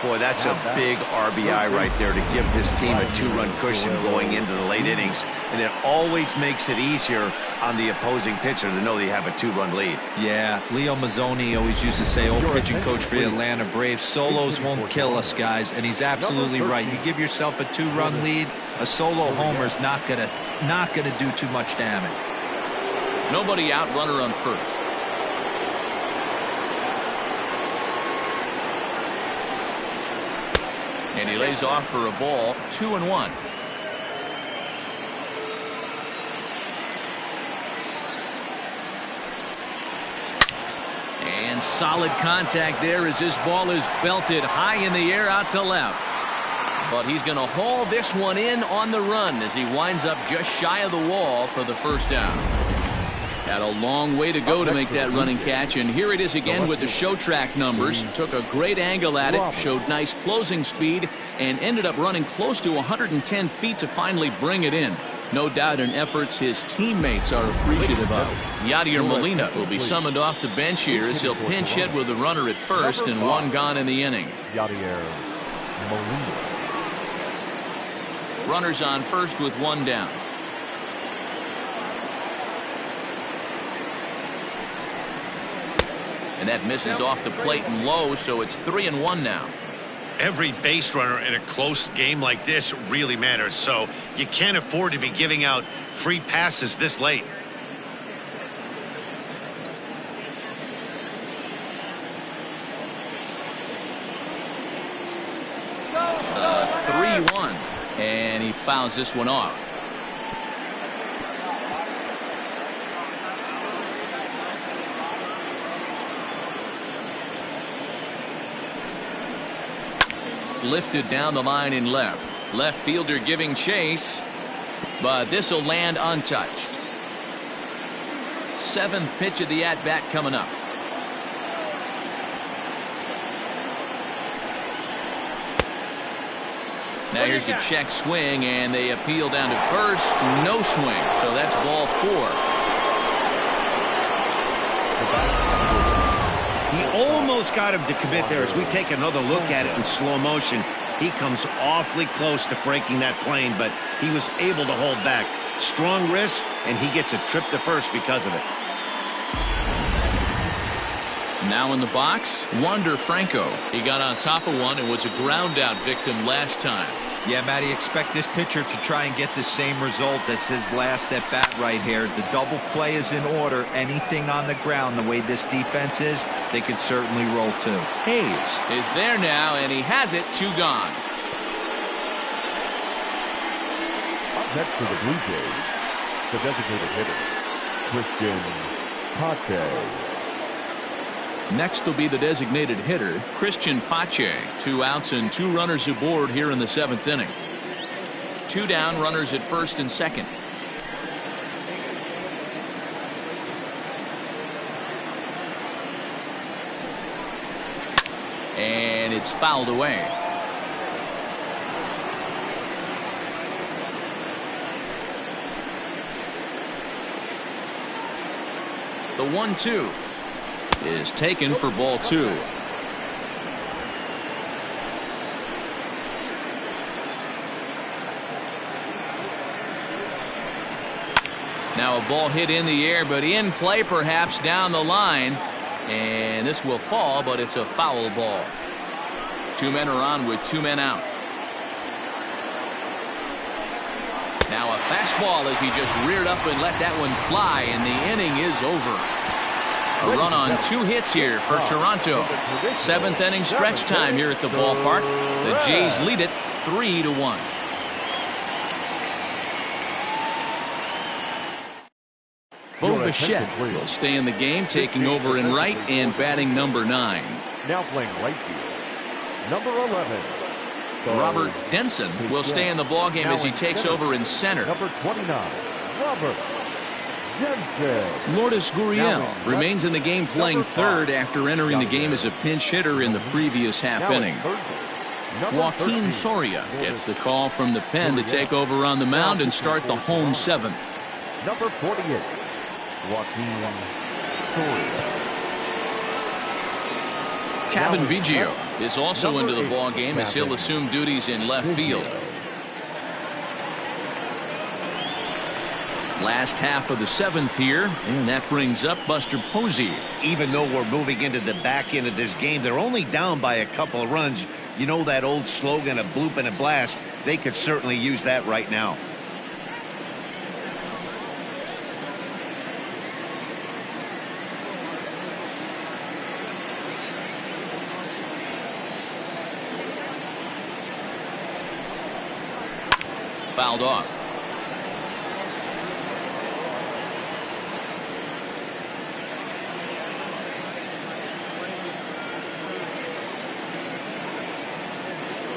Boy, that's a big RBI right there to give his team a 2-run cushion going into the late innings. And it always makes it easier on the opposing pitcher to know they have a 2-run lead. Yeah, Leo Mazzoni always used to say, old pitching coach for the Atlanta Braves, solos won't kill us, guys. And he's absolutely right. You give yourself a 2-run lead, a solo homer's not gonna do too much damage. Nobody out, runner on first. And he lays off for a ball, 2-1. And solid contact there as this ball is belted high in the air out to left. But he's going to haul this one in on the run as he winds up just shy of the wall for the first down. Had a long way to go to make that running catch, and here it is again with the show track numbers. Took a great angle at it, showed nice closing speed, and ended up running close to 110 feet to finally bring it in. No doubt in efforts his teammates are appreciative of. Yadier Molina will be summoned off the bench here as he'll pinch hit with the runner at first and one gone in the inning. Yadier Molina. Runners on first with one down. And that misses off the plate and low, so it's 3-1 now. Every base runner in a close game like this really matters, so you can't afford to be giving out free passes this late. The 3-1, and he fouls this one off. Lifted down the line in left. Left fielder giving chase, but this will land untouched. Seventh pitch of the at-bat coming up. Now here's a check swing, and they appeal down to first. No swing, so that's ball 4. He almost got him to commit there as we take another look at it in slow motion. He comes awfully close to breaking that plane, but he was able to hold back. Strong wrist, and he gets a trip to first because of it. Now in the box, Wander Franco. He got on top of one and was a ground out victim last time. Yeah, Matty, expect this pitcher to try and get the same result. That's his last at bat right here. The double play is in order. Anything on the ground, the way this defense is, they could certainly roll too. Hayes is there now, and he has it. 2 gone. Up next to the Blue Jays, the designated hitter, Christian Pache. Next will be the designated hitter, Christian Pache. 2 outs and 2 runners aboard here in the 7th inning. 2 down, runners at first and second. And it's fouled away. The 1-2. is taken for ball 2. Now a ball hit in the air, but in play perhaps down the line. And this will fall, but it's a foul ball. 2 men are on with 2 men out. Now a fastball as he just reared up and let that one fly, and the inning is over. A run on 2 hits here for Toronto. 7th inning stretch time here at the ballpark. The Jays lead it 3-1. Bo Bichette will stay in the game, taking over in right and batting number 9. Now playing right field, number 11. Robert Denson will stay in the ballgame as he takes over in center. Number 29, Robert Denson. Lourdes Gurriel remains in the game playing third after entering the game as a pinch hitter in the previous half inning. Joaquin Soria gets the call from the pen to take over on the mound and start the home 7th. Number 48, Joaquin Soria. Cavan Biggio is also into the ball game as he'll assume duties in left field. Last half of the 7th here, and that brings up Buster Posey. Even though we're moving into the back end of this game, they're only down by a couple of runs. You know that old slogan, a bloop and a blast. They could certainly use that right now. Fouled off.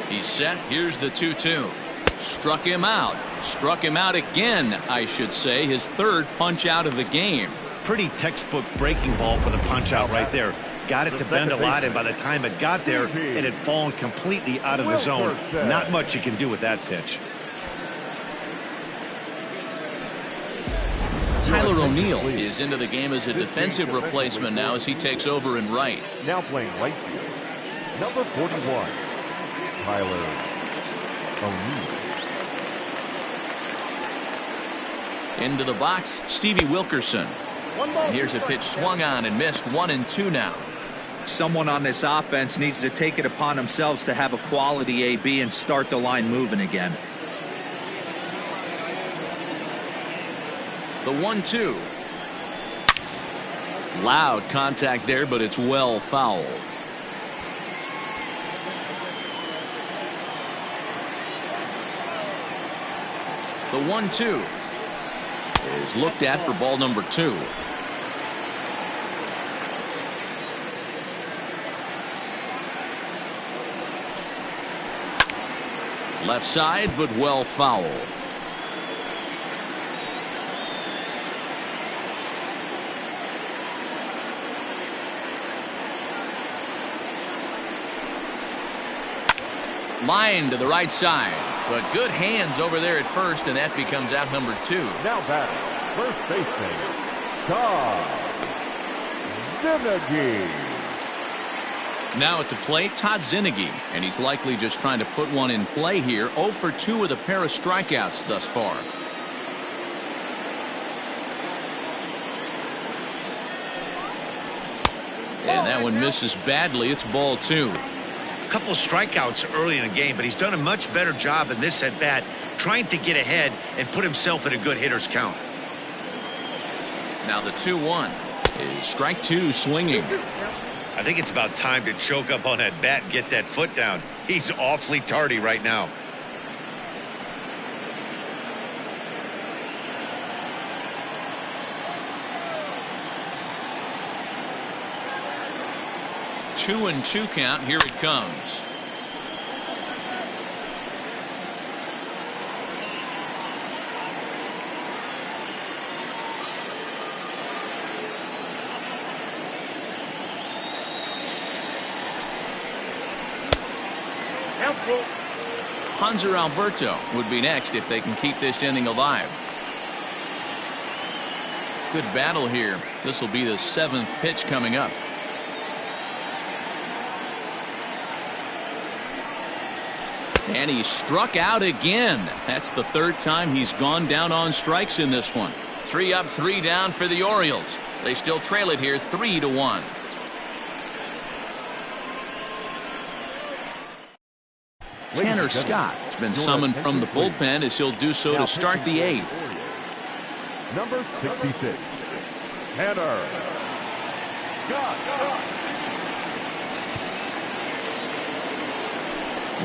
He's set. Here's the 2-2. Struck him out. Struck him out again, I should say. His 3rd punch out of the game. Pretty textbook breaking ball for the punch out right there. Got it to bend a lot, and by the time it got there, it had fallen completely out of the zone. Not much you can do with that pitch. Tyler O'Neill is into the game as a defensive replacement now as he takes over in right. Now playing right field, number 41, Tyler O'Neill. Into the box, Stevie Wilkerson. And here's a pitch swung on and missed. 1-2 now. Someone on this offense needs to take it upon themselves to have a quality AB and start the line moving again. The 1-2. Loud contact there, but it's well fouled. The 1-2 is looked at for ball number 2. Left side, but well fouled. Line to the right side, but good hands over there at first, and that becomes out number 2. Now batting, first baseman, Todd Zinnigy. Now at the plate, Todd Zinnigy, and he's likely just trying to put one in play here. 0 for 2 with a pair of strikeouts thus far. And that one misses badly. It's ball 2. Couple of strikeouts early in the game, but he's done a much better job in this at bat trying to get ahead and put himself in a good hitter's count. Now the 2-1 is strike 2 swinging. I think it's about time to choke up on that bat and get that foot down. He's awfully tardy right now. Two and 2 count. Here it comes. Hanser Alberto would be next if they can keep this inning alive. Good battle here. This will be the 7th pitch coming up. And he struck out again. That's the third time he's gone down on strikes in this one. 3 up, 3 down for the Orioles. They still trail it here 3-1. Tanner Scott has been summoned from the bullpen as he'll do so to start the 8th. Number 66, Tanner Scott.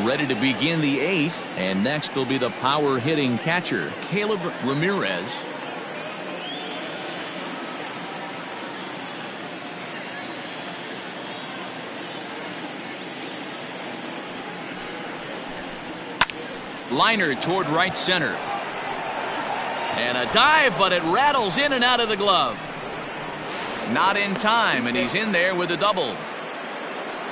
Ready to begin the 8th, and next will be the power hitting catcher, Caleb Ramirez. Liner toward right center. And a dive, but it rattles in and out of the glove. Not in time, and he's in there with a double.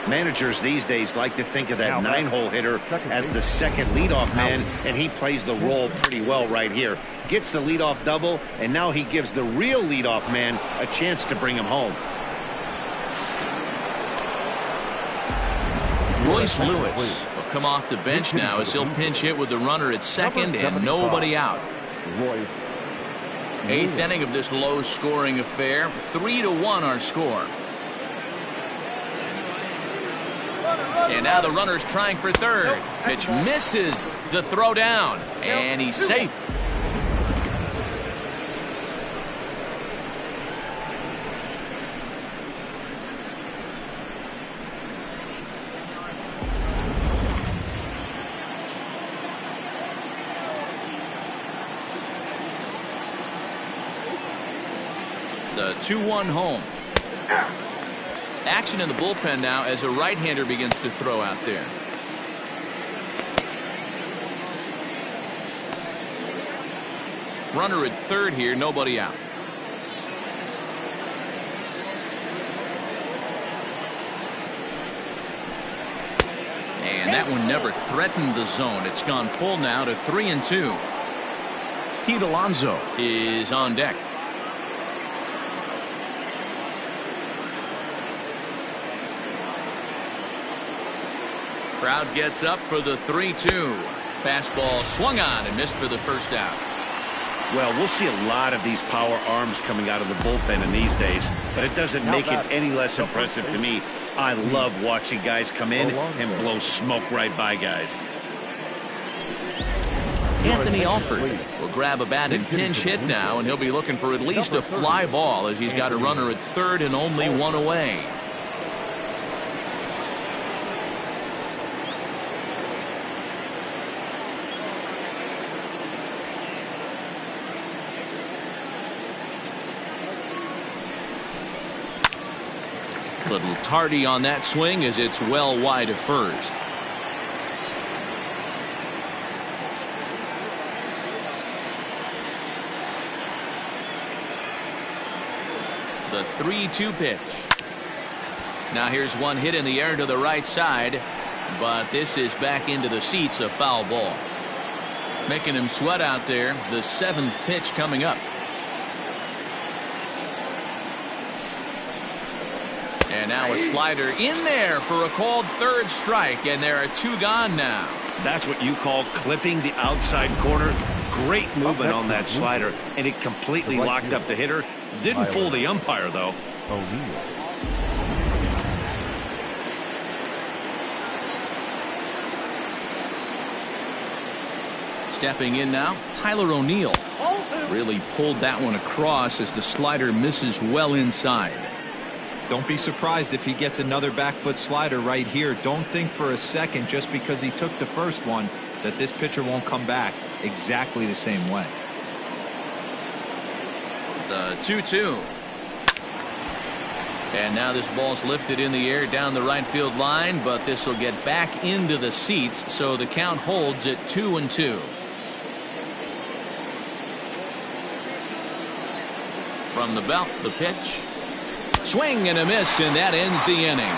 Managers these days like to think of that 9-hole hitter as the second leadoff man, and he plays the role pretty well right here. Gets the leadoff double, and now he gives the real leadoff man a chance to bring him home. Royce Lewis will come off the bench now as he'll pinch hit with the runner at second and nobody out. 8th inning of this low-scoring affair. 3-1 our score. And now the runner's trying for third. Pitch misses the throw down, and he's safe. The 2-1 home. Action in the bullpen now as a right-hander begins to throw out there. Runner at third here, nobody out. And that one never threatened the zone. It's gone full now to 3-2. Pete Alonso is on deck. Crowd gets up for the 3-2. Fastball swung on and missed for the first out. Well, we'll see a lot of these power arms coming out of the bullpen in these days, but it doesn't make it any less impressive to me. I love watching guys come in and blow smoke right by guys. Anthony Alford will grab a bat and pinch hit now, and he'll be looking for at least a fly ball as he's got a runner at third and only one away. Little tardy on that swing as it's well wide of first. The 3-2 pitch. Now here's one hit in the air to the right side, but this is back into the seats, a foul ball. Making him sweat out there. The 7th pitch coming up. And now a slider in there for a called third strike, and there are 2 gone now. That's what you call clipping the outside corner. Great movement on that slider, and it completely locked up the hitter. Didn't fool the umpire, though. O'Neill. Stepping in now, Tyler O'Neill. Really pulled that one across as the slider misses well inside. Don't be surprised if he gets another back foot slider right here. Don't think for a second, just because he took the first one, that this pitcher won't come back exactly the same way. The 2-2. And now this ball's lifted in the air down the right field line, but this will get back into the seats, so the count holds at 2-2. From the belt, the pitch. Swing and a miss, and that ends the inning.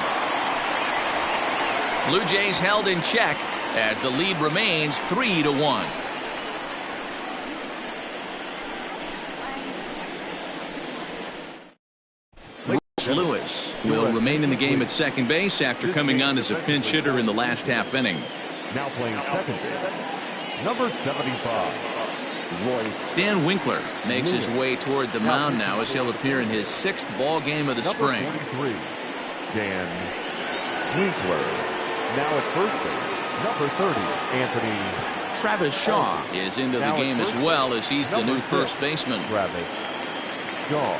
Blue Jays held in check as the lead remains 3-1. Lewis will remain in the game at second base after coming on as a pinch hitter in the last half inning. Now playing second base, number 75, Royce. Dan Winkler makes his way toward the mound now as he'll appear in his 6th ball game of the spring. Number 43, Dan Winkler. Now at first base, number 30, Anthony. Travis Shaw is into the game as well as he's the new first baseman. Travis Shaw.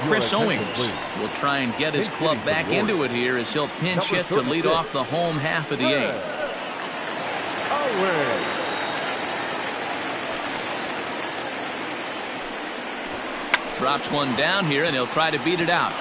Chris Owings will try and get his club back into it here as he'll pinch hit to lead off the home half of the 8th. Drops one down here and he'll try to beat it out.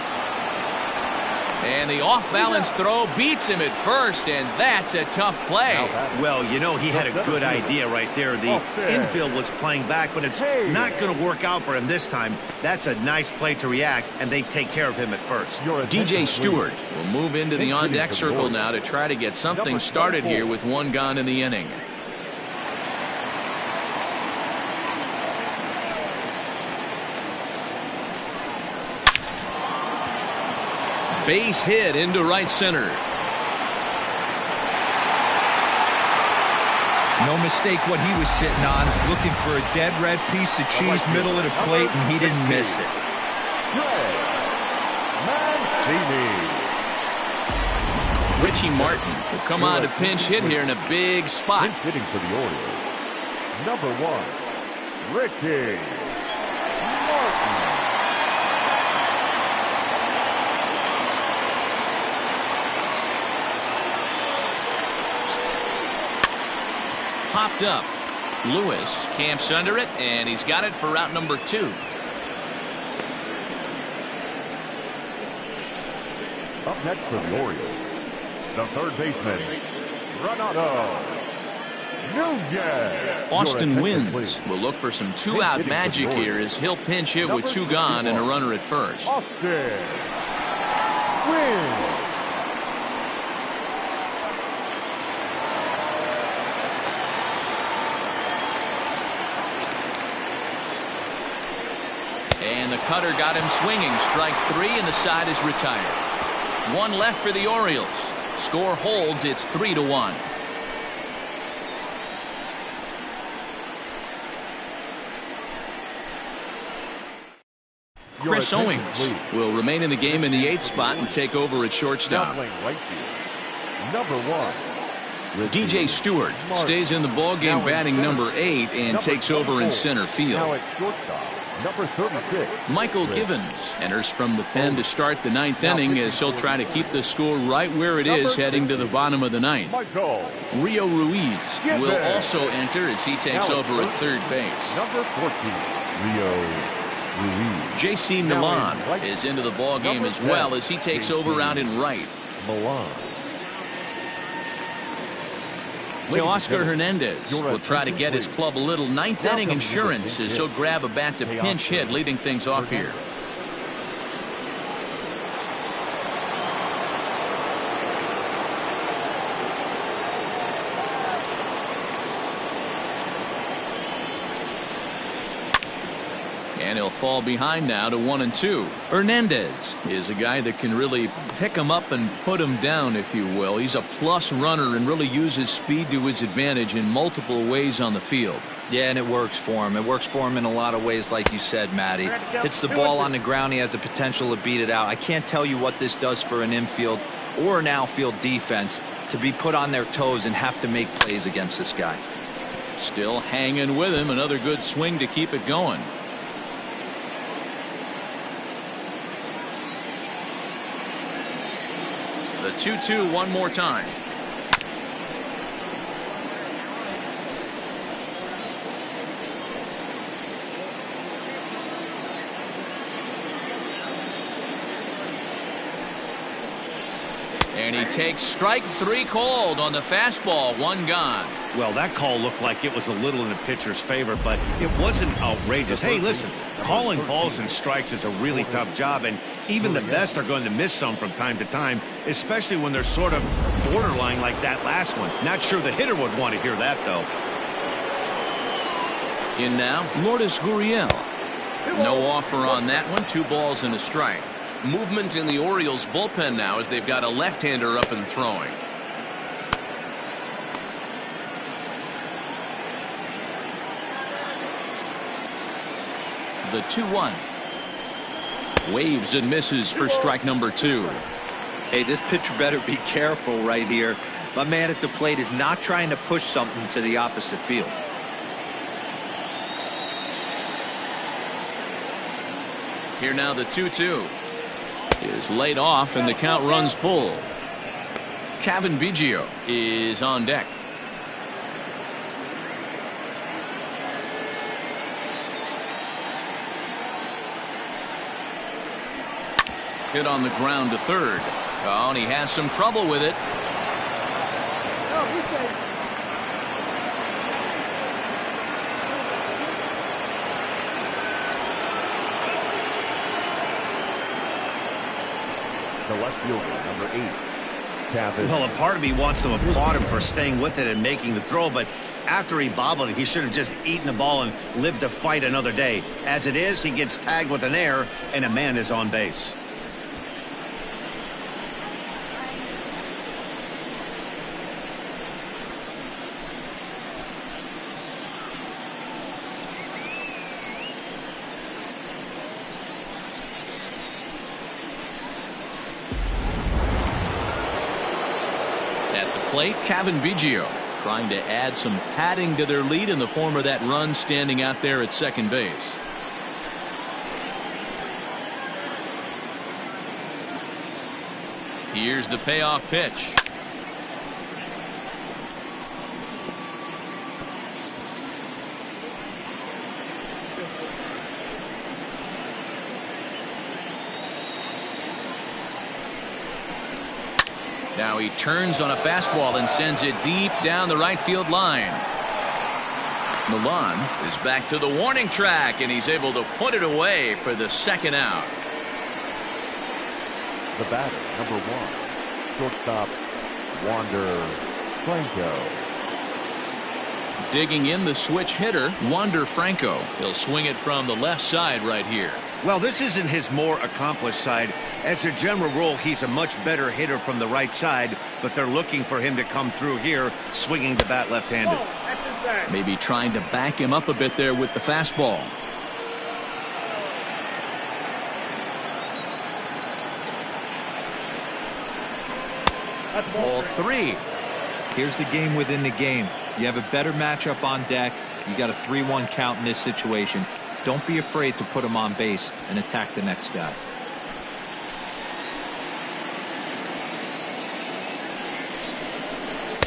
And the off-balance throw beats him at first, and that's a tough play. Well, you know, he had a good idea right there. The infield was playing back, but it's not going to work out for him this time. That's a nice play to react, and they take care of him at first. DJ Stewart will move into the on-deck circle now to try to get something started here with one gone in the inning. Base hit into right center. No mistake what he was sitting on, looking for a dead red piece of cheese middle of the plate, and he didn't miss it. Richie Martin will come on to pinch hit here in a big spot. Pinch hitting for the Orioles, number 1, Richie Martin. Popped up. Lewis camps under it, and he's got it for route number 2. Up next for the Orioles, the third baseman, Renato Nunez. Austin Wynns will look for some two-out magic here as he'll pinch hit with 2 gone and a runner at first. Austin Wynns. And the cutter got him swinging. Strike 3, and the side is retired. 1 left for the Orioles. Score holds. It's 3-1. Chris Owings will remain in the game in the 8th spot and take over at shortstop. Number 1. DJ Stewart stays in the ballgame batting number 8 and takes over in center field. Number 36. Michael Givens enters from the pen to start the 9th inning as he'll try to keep the score right where it is heading to the bottom of the 9th. Rio Ruiz will also enter as he takes over at third base. Number 14. Rio Ruiz. J.C. Milan is into the ballgame as well as he takes over out in right. Milan. Teoscar Hernandez will try to get his club a little 9th inning insurance as he'll grab a bat to pinch hit, leading things off here. And he'll fall behind now to 1-2. Hernandez is a guy that can really pick him up and put him down, if you will. He's a plus runner and really uses speed to his advantage in multiple ways on the field. Yeah, and it works for him. It works for him in a lot of ways, like you said, Matty. Hits the ball on the ground. He has the potential to beat it out. I can't tell you what this does for an infield or an outfield defense to be put on their toes and have to make plays against this guy. Still hanging with him. Another good swing to keep it going. The 2-2 one more time. And he takes strike 3 called on the fastball. 1 gone. Well, that call looked like it was a little in the pitcher's favor, but it wasn't outrageous. Hey, listen, calling balls and strikes is a really tough job, and even the best are going to miss some from time to time, especially when they're sort of borderline like that last one. Not sure the hitter would want to hear that, though. In now, Lourdes Gurriel. No offer on that one. 2 balls and a strike. Movement in the Orioles bullpen now as they've got a left-hander up and throwing. The 2-1. Waves and misses for strike number 2. Hey, this pitcher better be careful right here. My man at the plate is not trying to push something to the opposite field. Here now the 2-2 is laid off and the count runs full. Cavan Biggio is on deck. Hit on the ground to third. Oh, and he has some trouble with it. The left fielder, number 8, Cavan. Well, a part of me wants to applaud him for staying with it and making the throw, but after he bobbled it, he should have just eaten the ball and lived to fight another day. As it is, he gets tagged with an error, and a man is on base. Plate, Cavan Biggio trying to add some padding to their lead in the form of that run standing out there at second base. Here's the payoff pitch. Now he turns on a fastball and sends it deep down the right field line. Milan is back to the warning track, and he's able to put it away for the second out. The batter, number 1, shortstop, Wander Franco. Digging in the switch hitter, Wander Franco. He'll swing it from the left side right here. Well, this isn't his more accomplished side. As a general rule, he's a much better hitter from the right side, but they're looking for him to come through here, swinging the bat left-handed. Maybe trying to back him up a bit there with the fastball. Ball 3. Here's the game within the game. You have a better matchup on deck. You got a 3-1 count in this situation. Don't be afraid to put him on base and attack the next guy.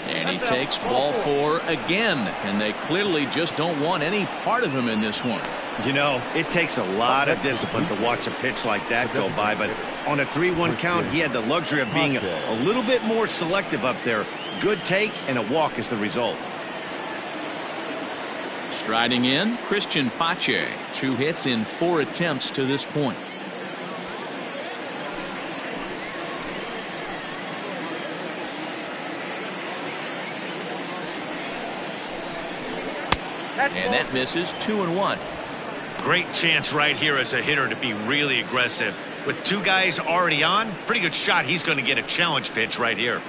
And he takes ball 4 again, and they clearly just don't want any part of him in this one. You know, it takes a lot of discipline to watch a pitch like that go by, but on a 3-1 count, he had the luxury of being a little bit more selective up there. Good take, and a walk is the result. Striding in, Christian Pache. 2 hits in 4 attempts to this point. And that misses. 2-1. Great chance right here as a hitter to be really aggressive. With 2 guys already on, pretty good shot he's going to get a challenge pitch right here.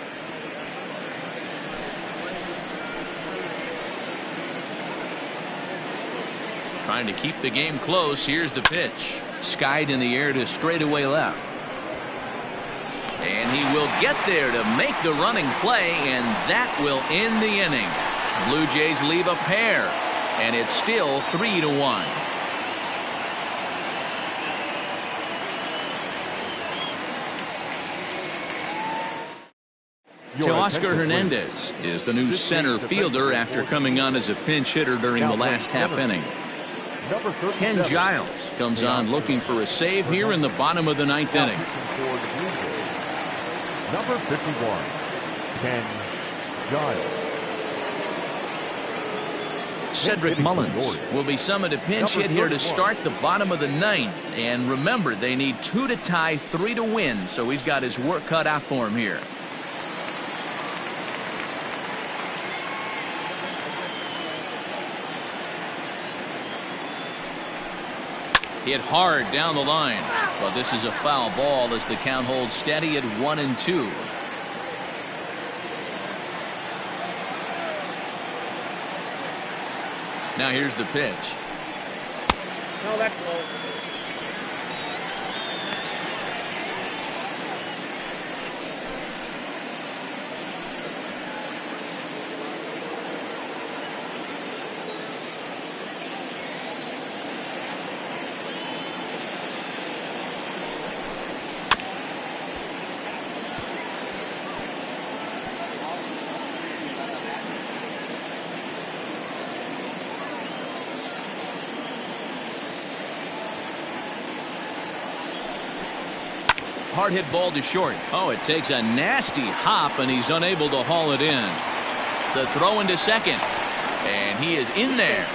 Trying to keep the game close. Here's the pitch. Skied in the air to straightaway left. And he will get there to make the running play, and that will end the inning. Blue Jays leave a pair, and it's still 3-1. Teoscar Hernandez is the new center fielder after coming on as a pinch hitter during the last half inning. Ken Giles comes on looking for a save here in the bottom of the 9th inning. Number 51, Ken Giles. Cedric Mullins will be summoned a pinch hit here to start the bottom of the 9th. And remember, they need 2 to tie, 3 to win, so he's got his work cut out for him here. Hit hard down the line, but this is a foul ball as the count holds steady at 1-2. Now here's the pitch. No, that's low. Hard hit ball to short. Oh, it takes a nasty hop, and he's unable to haul it in. The throw into second, and he is in there.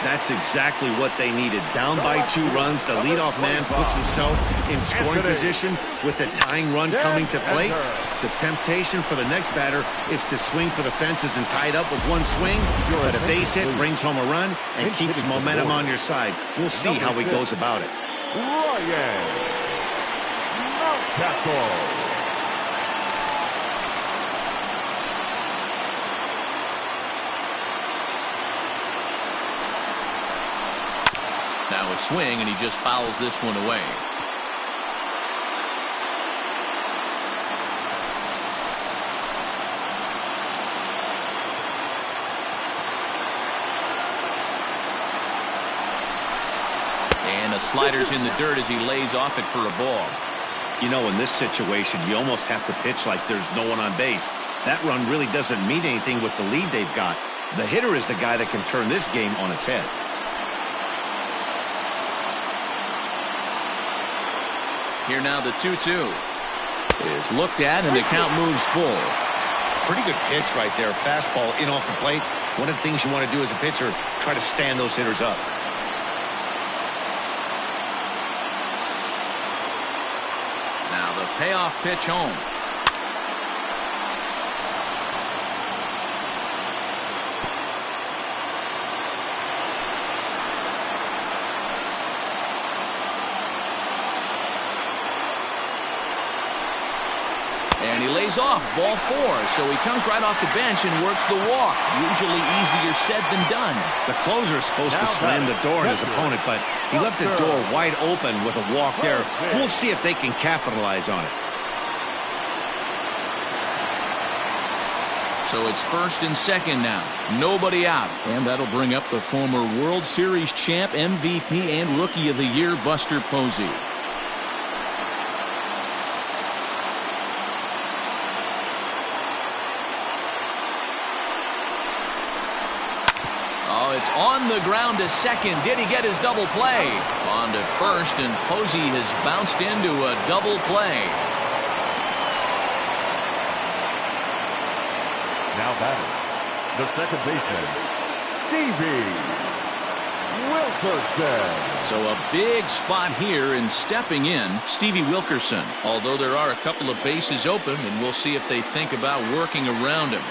That's exactly what they needed. Down by 2 runs, the leadoff man puts himself in scoring position with the tying run coming to plate. The temptation for the next batter is to swing for the fences and tie it up with one swing, but a base hit brings home a run and keeps momentum on your side. We'll see how he goes about it. Ryan Mountcastle. Now a swing, and he just fouls this one away. And a slider's in the dirt as he lays off it for a ball. You know, in this situation, you almost have to pitch like there's no one on base. That run really doesn't mean anything with the lead they've got. The hitter is the guy that can turn this game on its head. Here now the 2-2 is looked at, and the count moves full. Pretty good pitch right there. Fastball in off the plate. One of the things you want to do as a pitcher, try to stand those hitters up. Now the payoff pitch home. And he lays off, ball 4, so he comes right off the bench and works the walk. Usually easier said than done. The closer is supposed to slam the door on his opponent, but he left the door wide open with a walk there. We'll see if they can capitalize on it. So it's first and second now. Nobody out. And that'll bring up the former World Series champ, MVP, and Rookie of the Year, Buster Posey. It's on the ground to second. Did he get his double play? On to first, and Posey has bounced into a double play. Now batting, the second baseman, Stevie Wilkerson. So a big spot here, and stepping in, Stevie Wilkerson. Although there are a couple of bases open, and we'll see if they think about working around him.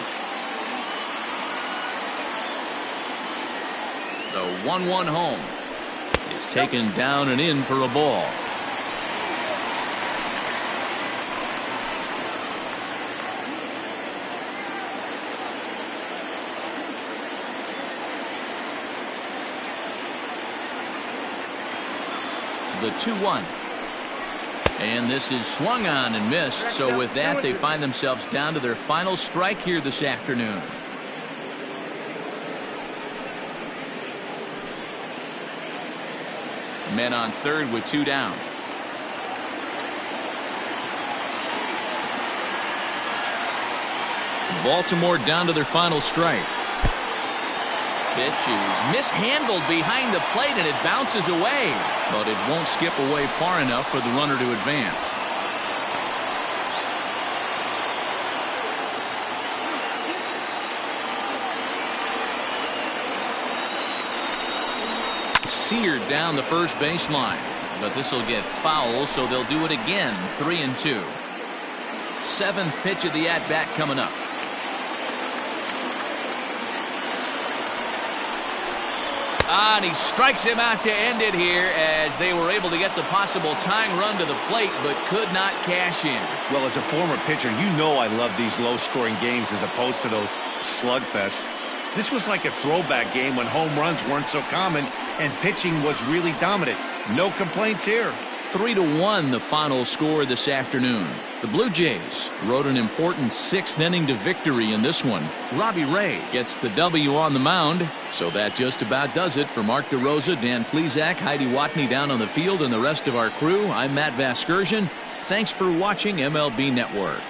The 1-1 home is taken down and in for a ball. The 2-1. And this is swung on and missed. So with that, they find themselves down to their final strike here this afternoon. Men on third with 2 down. Baltimore down to their final strike. Pitch is mishandled behind the plate, and it bounces away, but it won't skip away far enough for the runner to advance. Seared down the first baseline, but this will get foul, so they'll do it again. 3-2. 7th pitch of the at-bat coming up. And he strikes him out to end it here, as they were able to get the possible tying run to the plate, but could not cash in. Well, as a former pitcher, you know I love these low-scoring games as opposed to those slugfests. This was like a throwback game when home runs weren't so common and pitching was really dominant. No complaints here. 3-1 the final score this afternoon. The Blue Jays rode an important 6th inning to victory in this one. Robbie Ray gets the W on the mound. So that just about does it for Mark DeRosa, Dan Plesac, Heidi Watney down on the field, and the rest of our crew. I'm Matt Vasgersian. Thanks for watching MLB Network.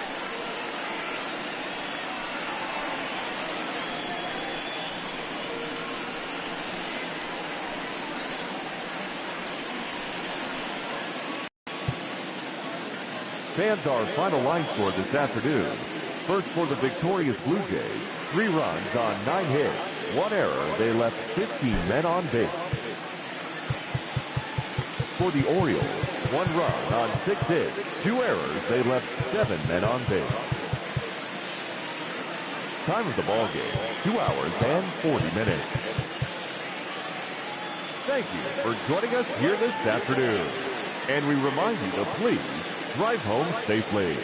Fans, our final line score this afternoon. First for the victorious Blue Jays, 3 runs on 9 hits, 1 error. They left 15 men on base. For the Orioles, 1 run on 6 hits, 2 errors. They left 7 men on base. Time of the ball game, 2 hours and 40 minutes. Thank you for joining us here this afternoon. And we remind you to please drive home safely.